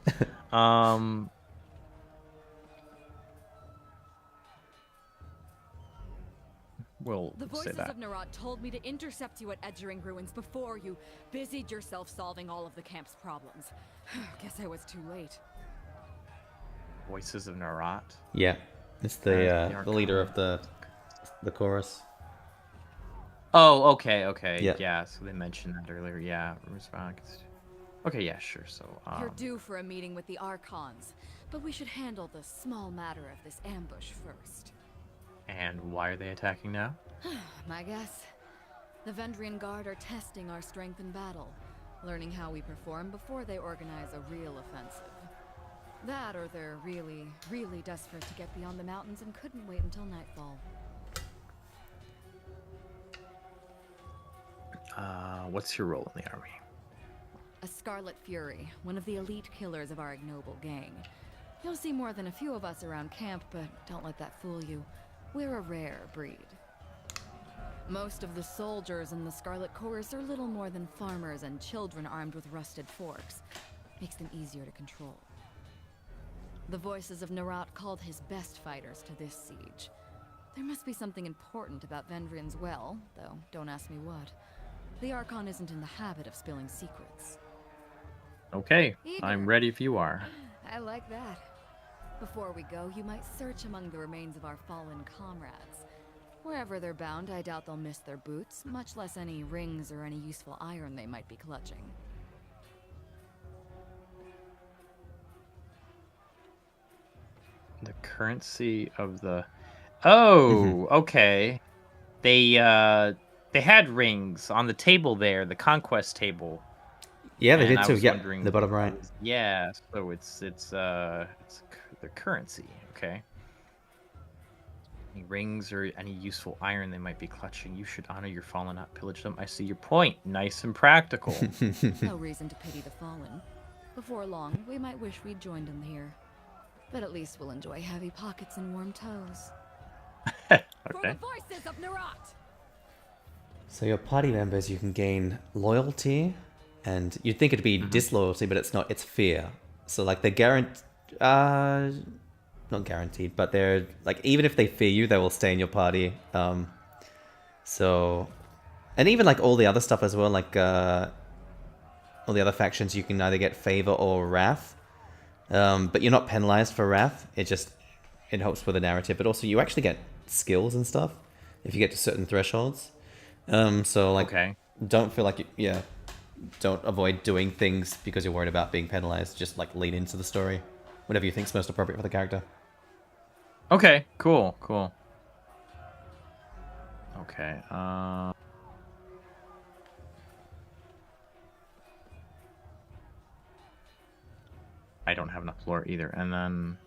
We'll The say voices that. of Narat told me to intercept you at Edgering Ruins before you busied yourself solving all of the camp's problems. Guess I was too late. Voices of Narat. Yeah, it's They the are leader of the chorus. Oh, okay, okay. Yeah. Yeah, so they mentioned that earlier. Yeah. Okay, yeah, sure. So, You're due for a meeting with the Archons, but we should handle the small matter of this ambush first. and why are they attacking now? My guess. The Vendrian Guard are testing our strength in battle, learning how we perform before they organize a real offensive. That or they're really, really desperate to get beyond the mountains and couldn't wait until nightfall. What's your role in the army? A Scarlet Fury, one of the elite killers of our ignoble gang. You'll see more than a few of us around camp, but don't let that fool you. We're a rare breed. Most of the soldiers in the Scarlet Chorus are little more than farmers and children armed with rusted forks. Makes them easier to control. The voices of Narat called his best fighters to this siege. There must be something important about Vendrian's well, though don't ask me what. The Archon isn't in the habit of spilling secrets. Okay, Eager. I'm ready if you are. I like that. Before we go, you might search among the remains of our fallen comrades. Wherever they're bound, I doubt they'll miss their boots, much less any rings or any useful iron they might be clutching. The currency of the... Oh, okay. They had rings on the table there, the conquest table. Yeah, they And did I too. was Yeah, wondering the bottom right. Yeah, so it's the currency, okay. Any rings or any useful iron they might be clutching, you should honor your fallen, not pillage them. I see your point. Nice and practical. No reason to pity the fallen. Before long, we might wish we'd joined them here. But at least we'll enjoy heavy pockets and warm toes. For Okay. the voices of Narat! So your party members, you can gain loyalty, and you'd think it'd be disloyalty, but it's not. It's fear. So like they're not guaranteed, but they're like, even if they fear you, they will stay in your party. So, and even like all the other stuff as well, like all the other factions, you can either get favor or wrath. But you're not penalized for wrath. It helps with the narrative, but also you actually get skills and stuff if you get to certain thresholds. So like, Okay. don't feel like don't avoid doing things because you're worried about being penalized. Just like lean into the story, whatever you think's most appropriate for the character. Okay, cool. Okay, I don't have enough lore either. And then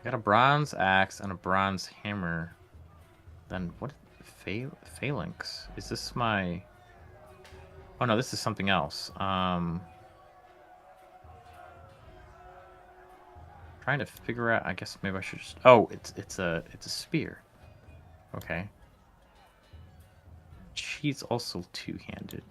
I got a bronze axe and a bronze hammer. Then what? Phalanx? Is this my... Oh no, this is something else. Trying to figure out. I guess maybe I should just... Oh, it's a spear. Okay. She's also two-handed.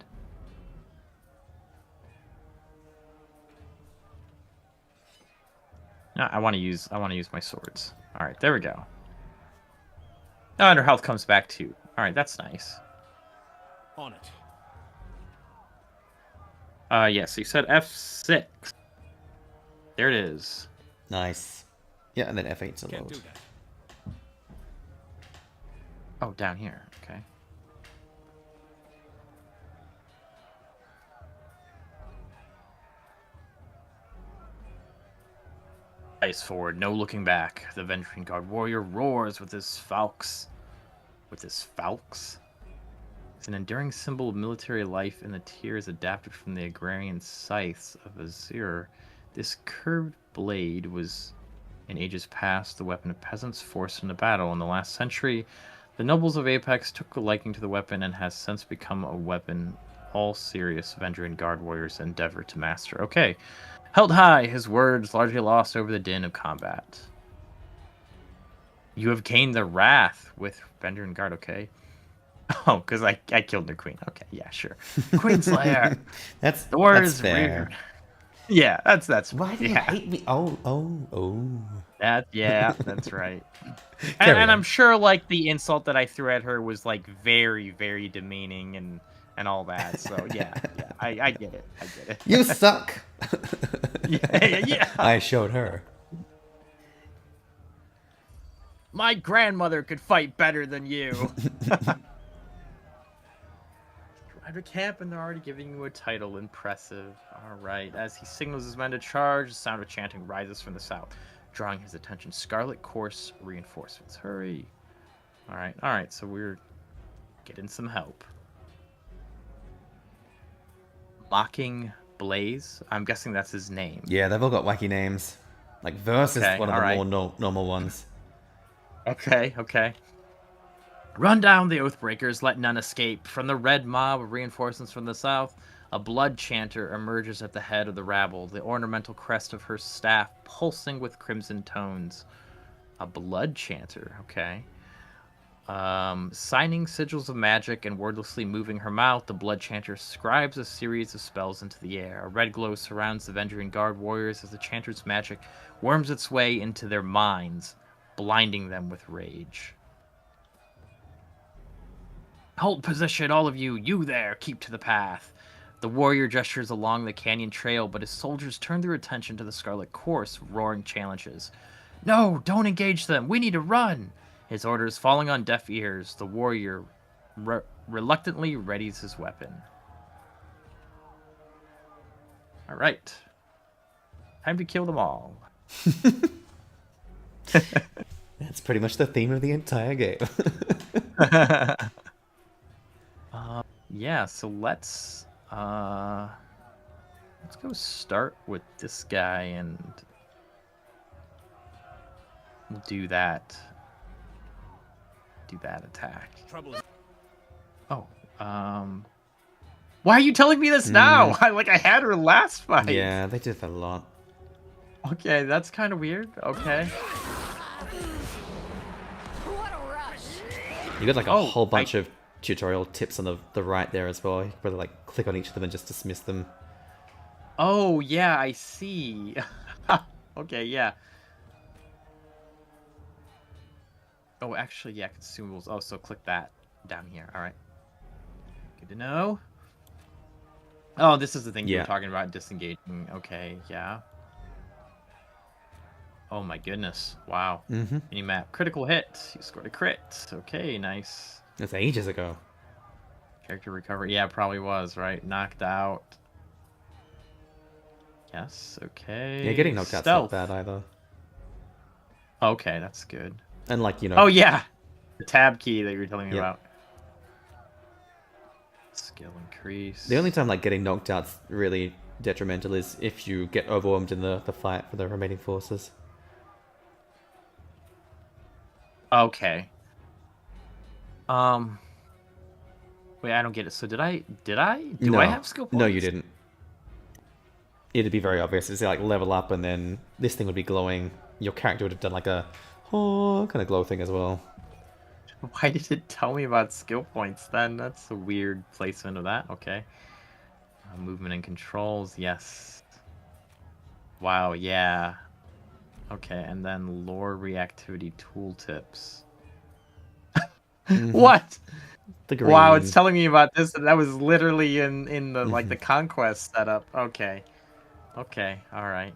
No, I want to use my swords. All right, there we go. Oh, and her health comes back too. All right, that's nice. On it. Yeah. So you said F6. There it is. Nice. Yeah, and then F8 to Can't load. do that. Oh, down here. Okay. Ice forward, no looking back. The Vendrian Guard warrior roars with his falx. It's an enduring symbol of military life in the tiers adapted from the agrarian scythes of Azure. This curved blade was, in ages past, the weapon of peasants forced into battle. In the last century, the nobles of Apex took a liking to the weapon and has since become a weapon all serious Vendrian Guard warriors endeavor to master. Okay. Held high, his words largely lost over the din of combat. You have gained the wrath with Vendrian Guard, okay? Oh, because I killed the queen. Okay, yeah, sure. Queen Slayer. That's The word that's is fair. weird. Yeah, that's Why do you yeah. hate me? Oh. That's right. Carry And on. I'm sure like the insult that I threw at her was like very, very demeaning and all that. So yeah, I get it. You suck. Yeah. I showed her. My grandmother could fight better than you. Arrived at camp and they're already giving you a title. Impressive. All right. As he signals his men to charge, the sound of chanting rises from the south, drawing his attention. Scarlet Course reinforcements. Hurry. All right. All right. So we're getting some help. Mocking Blaze. I'm guessing that's his name. Yeah, they've all got wacky names. Like Verse Okay, is one of the alright. more normal ones. Okay, okay. Run down the Oathbreakers, let none escape. From the red mob of reinforcements from the south, a blood chanter emerges at the head of the rabble, the ornamental crest of her staff pulsing with crimson tones. A blood chanter, okay. Signing sigils of magic and wordlessly moving her mouth, the blood chanter scribes a series of spells into the air. A red glow surrounds the Vendrian Guard warriors as the chanter's magic worms its way into their minds, blinding them with rage. Hold position, all of you! You there! Keep to the path! The warrior gestures along the canyon trail, but his soldiers turn their attention to the Scarlet Course, roaring challenges. No! Don't engage them! We need to run! His orders falling on deaf ears, the warrior reluctantly readies his weapon. Alright. Time to kill them all. That's pretty much the theme of the entire game. Yeah, so let's go start with this guy and we'll do that attack. Trouble. Oh, why are you telling me this now? I had her last fight. Yeah, they did that a lot. Okay, that's kind of weird. Okay. What a rush! You got like a Oh, whole bunch of tutorial tips on the right there as well. You can probably like click on each of them and just dismiss them. Oh, yeah, I see. Okay, yeah. Oh, actually, yeah, consumables. Oh, so click that down here. All right. Good to know. Oh, this is the thing you Yeah. were talking about, disengaging. Okay, yeah. Oh my goodness. Wow. Mm-hmm. Minimap. Critical hit. You scored a crit. Okay, nice. That's ages ago. Character recovery. Yeah, probably was, right? Knocked out. Yes, okay. Yeah, getting knocked out's Stealth. not bad either. Okay, that's good. And like, you know... Oh, yeah! The tab key that you were telling me Yep. about. Skill increase. The only time like getting knocked out's really detrimental is if you get overwhelmed in the fight for the remaining forces. Okay. Wait, I don't get it. So did I? Do I have skill points? No, you didn't. It'd be very obvious. It's like level up and then this thing would be glowing. Your character would have done like a kind of glow thing as well. Why did it tell me about skill points then? That's a weird placement of that. Okay. Movement and controls, yes. Wow, yeah. Okay, and then lore reactivity tooltips. What? The green. Wow, it's telling me about this. That was literally in the like the conquest setup. Okay. Okay, alright.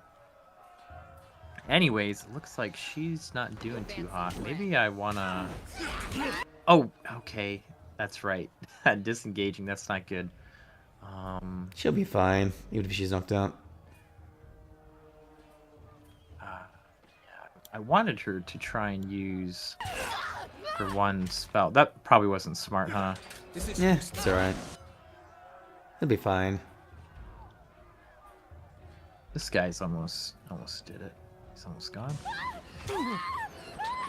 Anyways, it looks like she's not doing too hot. Maybe I wanna... Oh, okay. That's right. Disengaging, that's not good. She'll be fine, even if she's knocked out. I wanted her to try and use her one spell. That probably wasn't smart, huh? Yeah, it's alright. It'll be fine. This guy's almost did it. He's almost gone.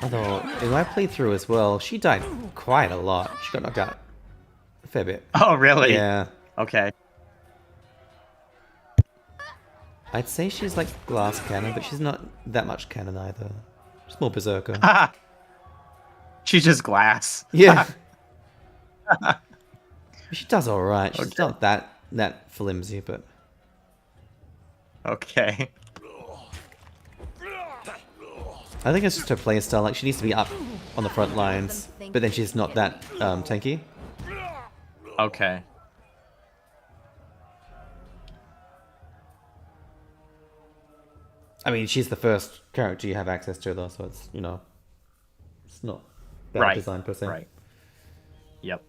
Although, in my playthrough as well, she died quite a lot. She got knocked out a fair bit. Oh, really? Yeah. Okay. I'd say she's like glass cannon, but she's not that much cannon either. She's more berserker. She's just glass. Yeah. She does alright. She's Okay. not that flimsy, but... Okay. I think it's just her playstyle. Like, she needs to be up on the front lines, but then she's not that tanky. Okay. I mean, she's the first character you have access to, though, so it's, you know, it's not bad Right. design per se. Right. Yep.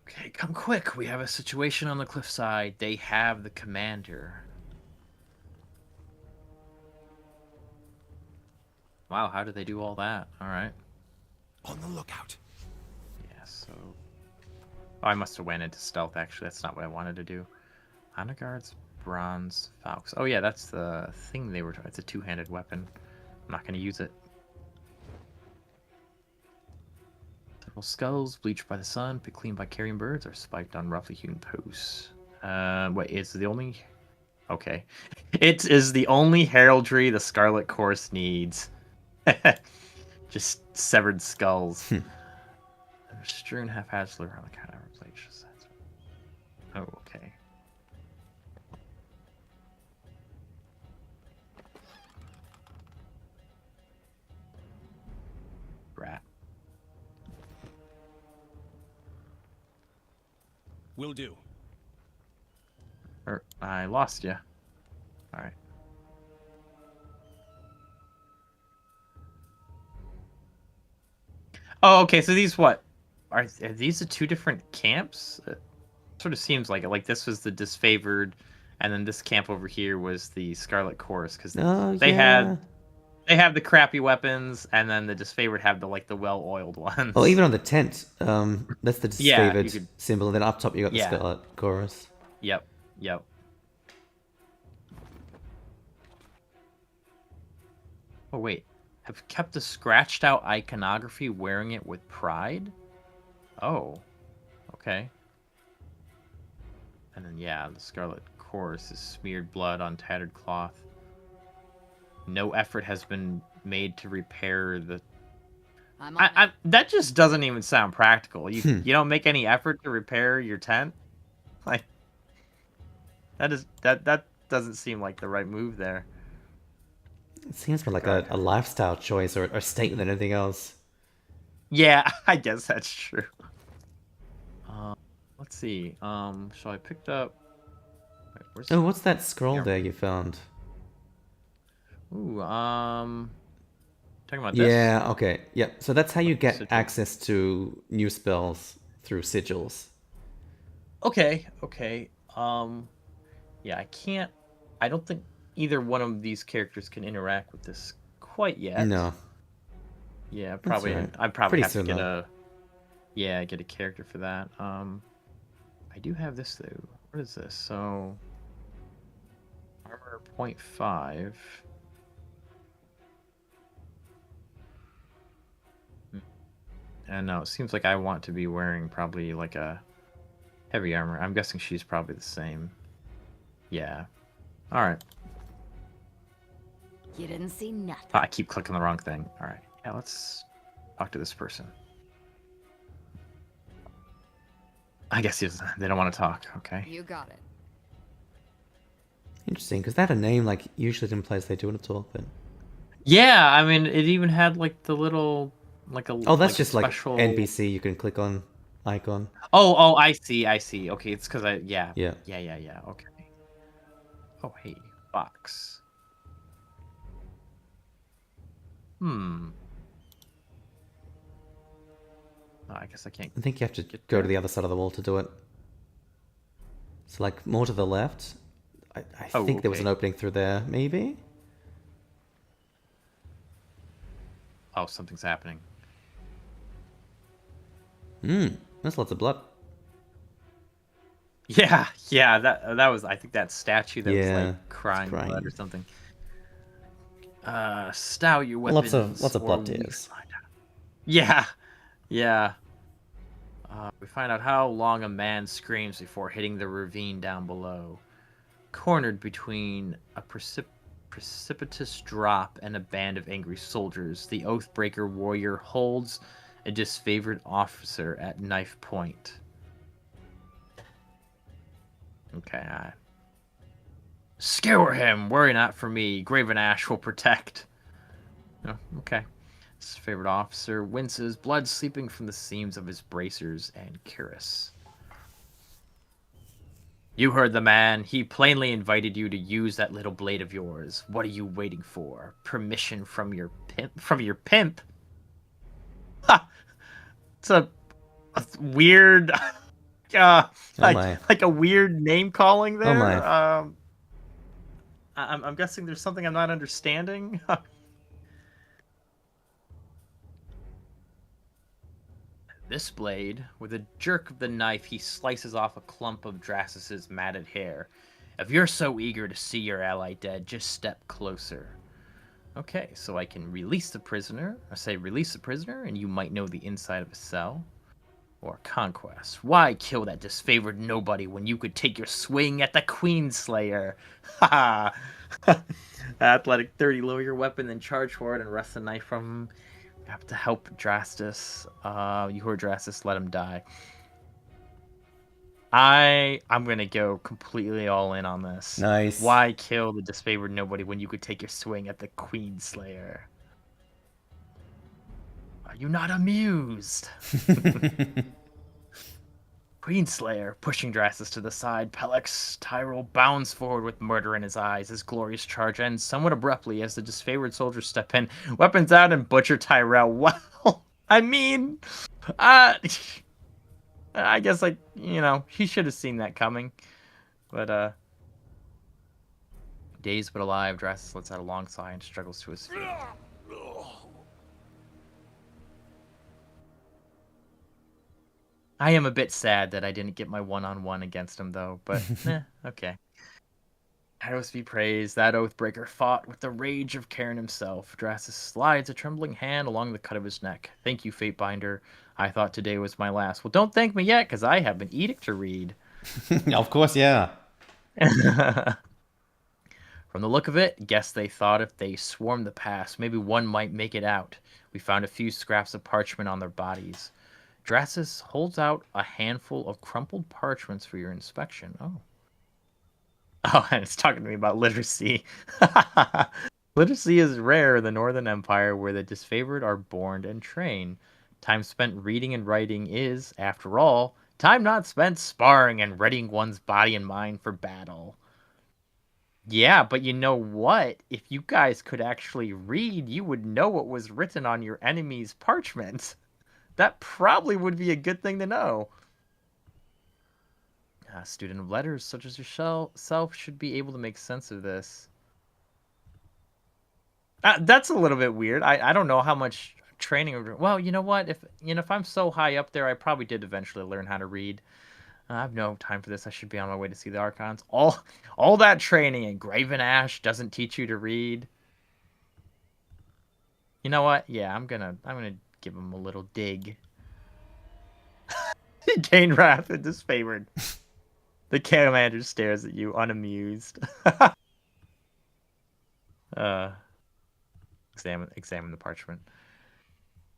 Okay, Come quick, we have a situation on the cliffside. They have the commander. Wow, how did they do all that? Alright. On the lookout. Yeah, so... Oh, I must have went into stealth, actually. That's not what I wanted to do. Honor Guards, Bronze, Falcons. Oh yeah, that's the thing they were... It's a two-handed weapon. I'm not going to use it. Several skulls, bleached by the sun, picked clean by carrion birds, or spiked on roughly hewn posts. Wait, it's the only... Okay. It is the only heraldry the Scarlet Course needs. Just severed skulls. Strewn haphazardly around the cadaver places. Oh, okay. Rat. Will do. I lost you. All right. Oh, okay. So these what? Are these the two different camps? It sort of seems like it. Like this was the disfavored, and then this camp over here was the Scarlet Course because they have the crappy weapons, and then the disfavored have the well-oiled ones. Oh, even on the tent, that's the disfavored could... symbol, and then up top you got the Scarlet Chorus. Yep. Oh wait, have kept the scratched out iconography, wearing it with pride. Oh, okay. And then the Scarlet Chorus is smeared blood on tattered cloth. No effort has been made to repair the... that just doesn't even sound practical. You don't make any effort to repair your tent? Like, that doesn't seem like the right move there. It seems more like a lifestyle choice or a statement than anything else. Yeah, I guess that's true. Let's see. So I picked up... Wait, what's that scroll there you found? Ooh, talking about this? Yeah, okay. Yep. So that's how you get access to new spells through sigils. Okay. Yeah, I don't think either one of these characters can interact with this quite yet. No. Yeah, probably. Right. I probably Pretty have soon, to get a character for that. I do have this though. What is this? So armor 0.5. And no, it seems like I want to be wearing probably like a heavy armor. I'm guessing she's probably the same. Yeah. All right. You didn't see nothing. I keep clicking the wrong thing. All right. Yeah, let's talk to this person. I guess they don't want to talk. Okay. You got it. Interesting, because that a name like usually in place they do want to talk, but yeah, I mean it even had like the little that's like just special... like NPC you can click on icon. Oh, I see. Okay, it's because yeah. Okay. Oh, hey, box. Oh, I guess I can't. I think you have to go to the other side of the wall to do it. So like more to the left. I think there was an opening through there, maybe? Oh, something's happening. There's lots of blood. Yeah, that was, I think, that statue that was like crying blood or something. Stow your weapons. Lots of blood tears. Yeah. We find out how long a man screams before hitting the ravine down below. Cornered between a precipitous drop and a band of angry soldiers, the Oathbreaker warrior holds a disfavored officer at knife point. Okay, skewer him. Worry not for me. Graven Ash will protect. Oh, okay. His favorite officer winces, blood seeping from the seams of his bracers and cuirass. You heard the man. He plainly invited you to use that little blade of yours. What are you waiting for? Permission from your pimp? From your pimp? Ha! It's a weird... my. like a weird name calling there. Oh my. I'm guessing there's something I'm not understanding. This blade, with a jerk of the knife, he slices off a clump of Drasus's matted hair. If you're so eager to see your ally dead, just step closer. Okay, so I can release the prisoner. I say release the prisoner, and you might know the inside of a cell. Or conquest. Why kill that disfavored nobody when you could take your swing at the Queenslayer? Ha ha! Athletic 30, lower your weapon, then charge forward and wrest the knife from him. You have to help Drastus. You heard Drastus, let him die. I'm gonna go completely all in on this. Nice. Why kill the disfavored nobody when you could take your swing at the Queenslayer? Are you not amused? Queenslayer, pushing Drasus to the side, Pelex Tyrell bounds forward with murder in his eyes. His glorious charge ends somewhat abruptly as the disfavored soldiers step in, weapons out, and butcher Tyrell. Well, I mean, I guess, like, he should have seen that coming. But, dazed but alive, Drasus lets out a long sigh and struggles to his feet. I am a bit sad that I didn't get my one-on-one against him, though, but okay. Kyros be praised, that Oathbreaker fought with the rage of Cairn himself. Drasus slides a trembling hand along the cut of his neck. Thank you, Fatebinder. I thought today was my last. Well, don't thank me yet, because I have an edict to read. Of course, yeah. From the look of it, guess they thought if they swarmed the pass, maybe one might make it out. We found a few scraps of parchment on their bodies. Drasus holds out a handful of crumpled parchments for your inspection. Oh, and it's talking to me about literacy. Literacy is rare in the Northern Empire, where the disfavored are born and trained. Time spent reading and writing is, after all, time not spent sparring and readying one's body and mind for battle. Yeah, but you know what? If you guys could actually read, you would know what was written on your enemy's parchment. That probably would be a good thing to know. A student of letters such as yourself should be able to make sense of this. That's a little bit weird. I don't know how much training. Well, you know what? If I'm so high up there, I probably did eventually learn how to read. I have no time for this. I should be on my way to see the Archons. All that training in Graven Ash doesn't teach you to read. You know what? Yeah, I'm gonna give him a little dig. Gain wrath and disfavored. The commander stares at you, unamused. Examine the parchment.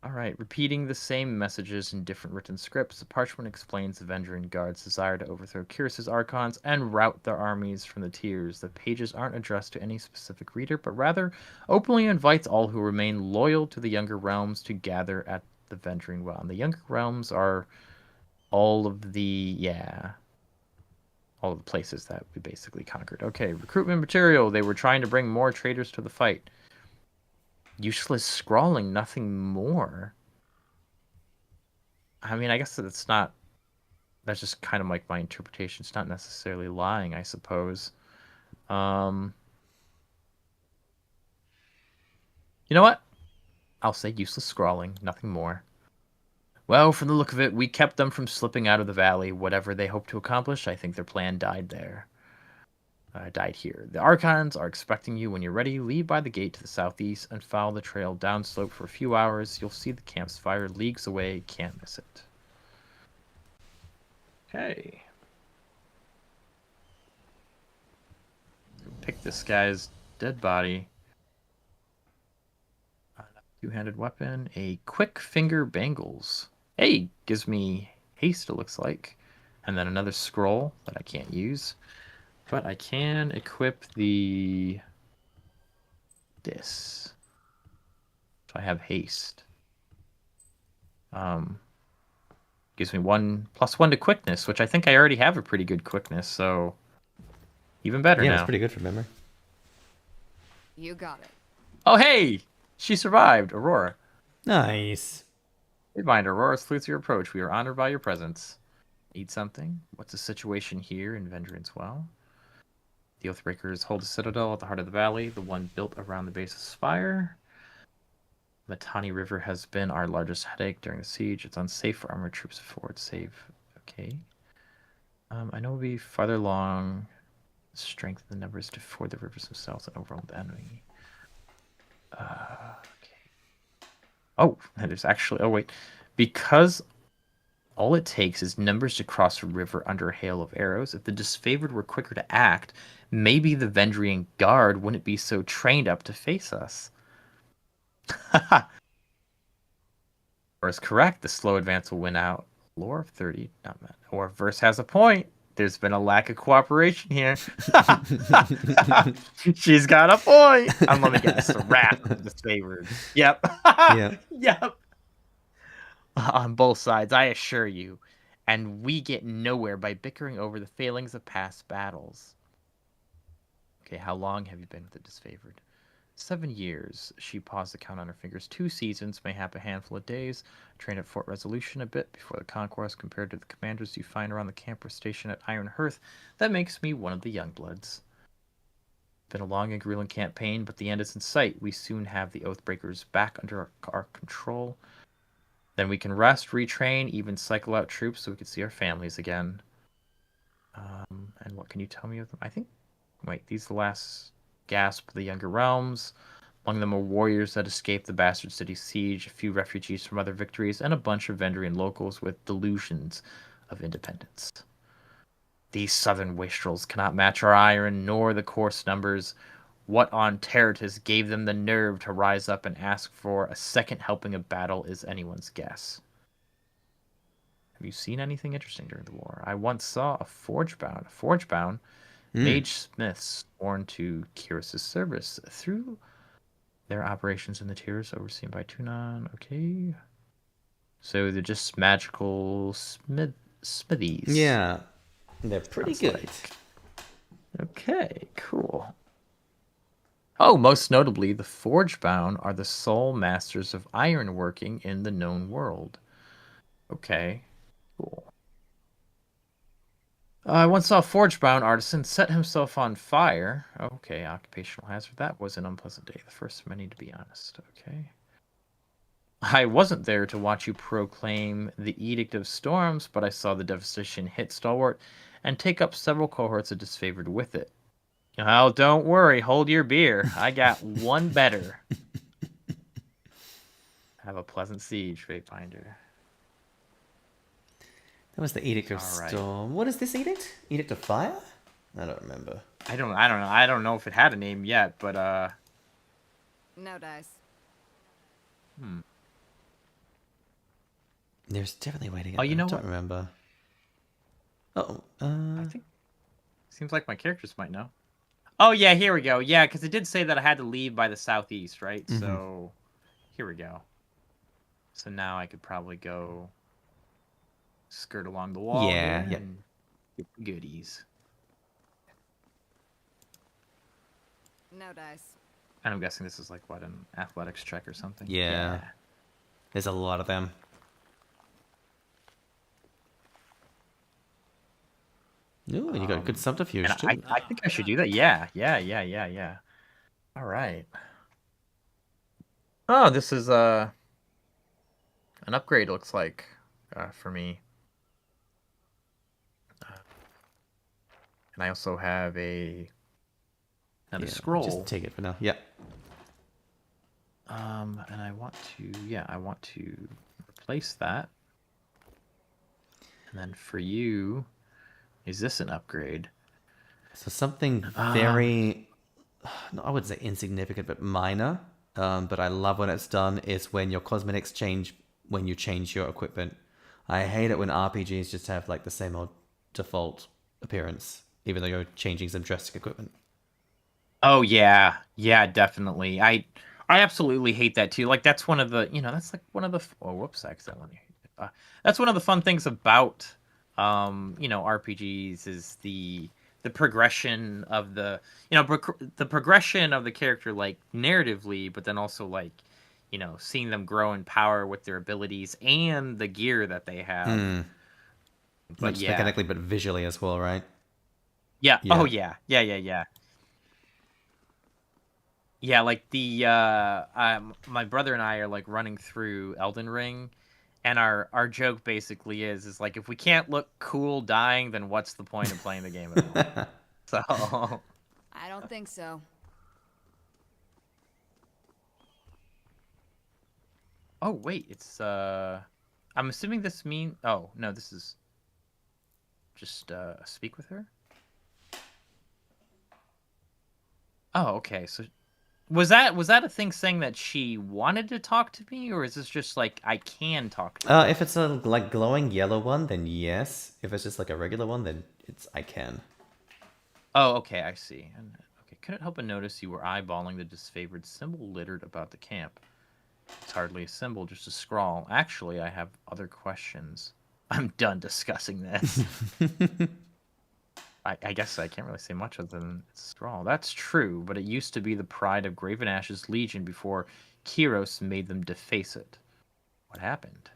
Alright, repeating the same messages in different written scripts, the parchment explains the Vendrian Guard's desire to overthrow Kyros' Archons and rout their armies from the tiers. The pages aren't addressed to any specific reader, but rather openly invites all who remain loyal to the Younger Realms to gather at the Vendrian Well. And the Younger Realms are all of the places that we basically conquered. Okay, recruitment material. They were trying to bring more traders to the fight. Useless scrawling, nothing more. I mean, I guess that's just kind of like my interpretation. It's not necessarily lying, I suppose. You know what? I'll say useless scrawling, nothing more. Well, from the look of it, we kept them from slipping out of the valley. Whatever they hoped to accomplish, I think their plan died there. Died here. The Archons are expecting you when you're ready. Leave by the gate to the southeast and follow the trail downslope for a few hours. You'll see the camp's fire leagues away. Can't miss it. Okay. Pick this guy's dead body. Two-handed weapon. A quick finger bangles. Hey, gives me haste, it looks like. And then another scroll that I can't use. But I can equip this. So I have haste. Gives me +1 to quickness, which I think I already have a pretty good quickness, so even better now. Yeah, it's pretty good for memory. You got it. Oh, hey! She survived, Aurora. Nice. Reminder, Aurora salutes your approach. We are honored by your presence. Need something? What's the situation here in Vendrian's Well? The Oathbreakers hold a citadel at the heart of the valley, the one built around the base of Spire. The Matani River has been our largest headache during the siege. It's unsafe for armored troops to forward save. Okay. I know we'll be farther along. Strengthen the numbers to ford the rivers themselves and overwhelm the enemy. Okay. Oh, there's actually... Oh, wait. Because all it takes is numbers to cross a river under a hail of arrows. If the disfavored were quicker to act, maybe the Vendrian Guard wouldn't be so trained up to face us. Or is correct. The slow advance will win out. Lore of 30. Not bad. Or Verse has a point. There's been a lack of cooperation here. She's got a point. I'm gonna guess the wrath of the disfavored. Yep. Yeah. Yep. On both sides, I assure you. And we get nowhere by bickering over the failings of past battles. Okay, how long have you been with the disfavored? 7 years. She paused the count on her fingers. 2 seasons, mayhap a handful of days. Trained at Fort Resolution a bit before the conquest compared to the commanders you find around the camp or station at Iron Hearth. That makes me one of the young bloods. Been a long and grueling campaign, but the end is in sight. We soon have the Oathbreakers back under our control. Then we can rest, retrain, even cycle out troops so we can see our families again. And what can you tell me of them? I think... Wait, these are the last gasp of the Younger Realms. Among them are warriors that escaped the Bastard City siege, a few refugees from other victories, and a bunch of Vendrian locals with delusions of independence. These southern wastrels cannot match our iron, nor the coarse numbers. What on Terratus gave them the nerve to rise up and ask for a second helping of battle is anyone's guess. Have you seen anything interesting during the war? I once saw a forge-bound mage smiths sworn to Kyros' service through their operations in the tiers overseen by Tunon. Okay. So they're just magical smithies. Yeah. They're pretty Sounds good. Okay, cool. Oh, most notably, the Forgebound are the sole masters of ironworking in the known world. Okay, cool. I once saw a Forgebound artisan set himself on fire. Okay, occupational hazard. That was an unpleasant day. The first of many, to be honest. Okay. I wasn't there to watch you proclaim the Edict of Storms, but I saw the devastation hit Stalwart and take up several cohorts of disfavored with it. Oh, don't worry. Hold your beer. I got one better. Have a pleasant siege, Fatebinder. That was the Edict of All Storm. What is this edict? Edict of Fire? I don't remember. I don't know. I don't know if it had a name yet, but No dice. There's definitely a way to get Oh, you know I don't what? remember. Oh, I think seems like my characters might know. Oh yeah, here we go. Yeah, because it did say that I had to leave by the southeast, right? Mhm. So here we go. So now I could probably go skirt along the wall Yeah, here yeah. and get the goodies. No dice. And I'm guessing this is like what, an athletics check or something? Yeah. There's a lot of them. Ooh, and you got a good subterfuge And too. I think I should do that. Yeah. All right. Oh, this is an upgrade, looks like, for me. And I also have another Yeah, scroll. Just take it for now. Yeah. And I want to replace that. And then for you, is this an upgrade? So something very, no, I would say insignificant, but minor. But I love when it's done is when your cosmetics change when you change your equipment. I hate it when RPGs just have like the same old default appearance, even though you're changing some drastic equipment. Oh yeah, definitely. I absolutely hate that too. Like that's one of the, that's like one of the. Oh, whoops! I accidentally. That's one of the fun things about, RPGs is the progression of the, the progression of the character, like narratively, but then also like, seeing them grow in power with their abilities and the gear that they have. But Not just mechanically, but visually as well, right? Yeah. Yeah. Oh yeah. Yeah. Yeah, like the my brother and I are like running through Elden Ring, and our joke basically is like, if we can't look cool dying, then what's the point of playing the game at all? So I don't think so. oh wait, it's I'm assuming this mean oh no, this is just speak with her. Oh, okay. So was that a thing saying that she wanted to talk to me, or is this just like I can talk to her? If it's a like glowing yellow one, then yes. If it's just like a regular one, then it's I can. Oh, okay, I see. And okay, couldn't help but notice you were eyeballing the disfavored symbol littered about the camp. It's hardly a symbol, just a scrawl. Actually, I have other questions. I'm done discussing this. I guess I can't really say much other than it's a scrawl. That's true, but it used to be the pride of Graven Ash's Legion before Kyros made them deface it. What happened?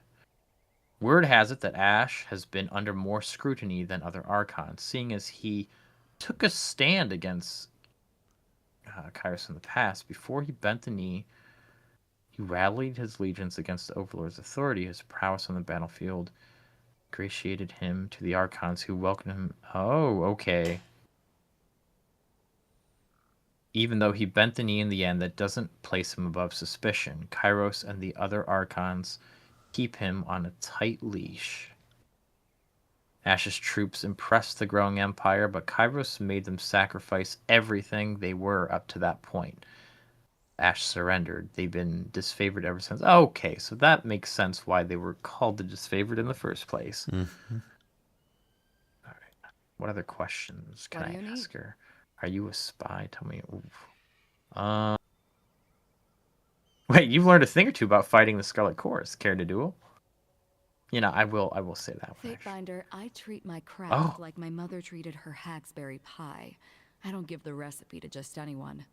Word has it that Ash has been under more scrutiny than other Archons, seeing as he took a stand against Kyros in the past. Before he bent the knee, he rallied his legions against the Overlord's authority. His prowess on the battlefield ingratiated him to the Archons who welcomed him. Oh, okay. Even though he bent the knee in the end, that doesn't place him above suspicion. Kyros and the other Archons keep him on a tight leash. Ash's troops impressed the growing empire, but Kyros made them sacrifice everything they were up to that point. Ash surrendered. They've been disfavored ever since. Okay, so that makes sense why they were called the disfavored in the first place. Mm-hmm. All right. What other questions can What do I you ask need? her? Are you a spy? Tell me. Oof. Wait, you've learned a thing or two about fighting the Scarlet Chorus. Care to duel? You know, I will say that one. Actually. Fatebinder, I treat my craft Oh. like my mother treated her hagsberry pie. I don't give the recipe to just anyone.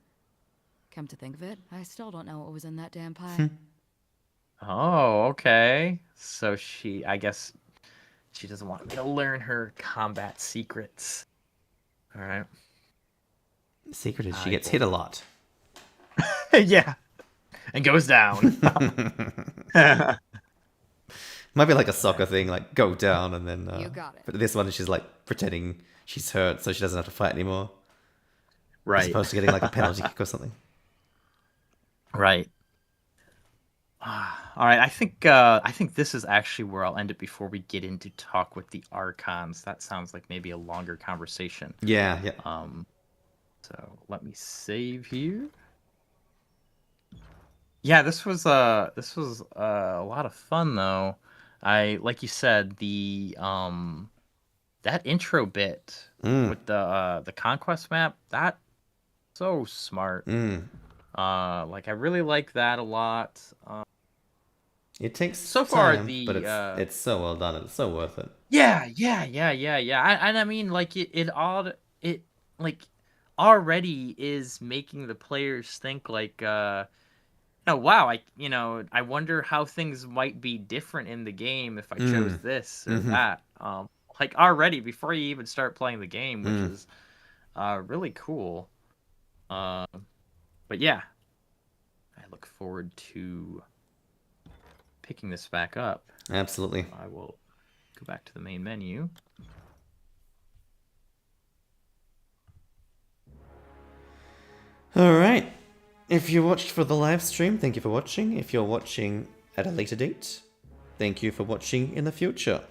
Come to think of it, I still don't know what was in that damn pie. Oh, okay. So I guess she doesn't want me to learn her combat secrets. All right. The secret is she gets hit a lot. Yeah. And goes down. Might be like a soccer thing, like go down and then. You got it. But this one, she's like pretending she's hurt, so she doesn't have to fight anymore. As Right. opposed to getting like a penalty kick or something. Right. All right. I think this is actually where I'll end it before we get into talk with the Archons. That sounds like maybe a longer conversation. Yeah. So let me save here. Yeah, this was a lot of fun though. Like you said, the that intro bit with the conquest map, that's so smart. Like I really like that a lot. It takes So far, time, but it's so well done. It's so worth it. Yeah. And I mean, like it like already is making the players think like, oh wow, I wonder how things might be different in the game if I chose this or that. Like already before you even start playing the game, which is really cool. But yeah, I look forward to picking this back up. Absolutely. I will go back to the main menu. All right. If you watched for the live stream, thank you for watching. If you're watching at a later date, thank you for watching in the future.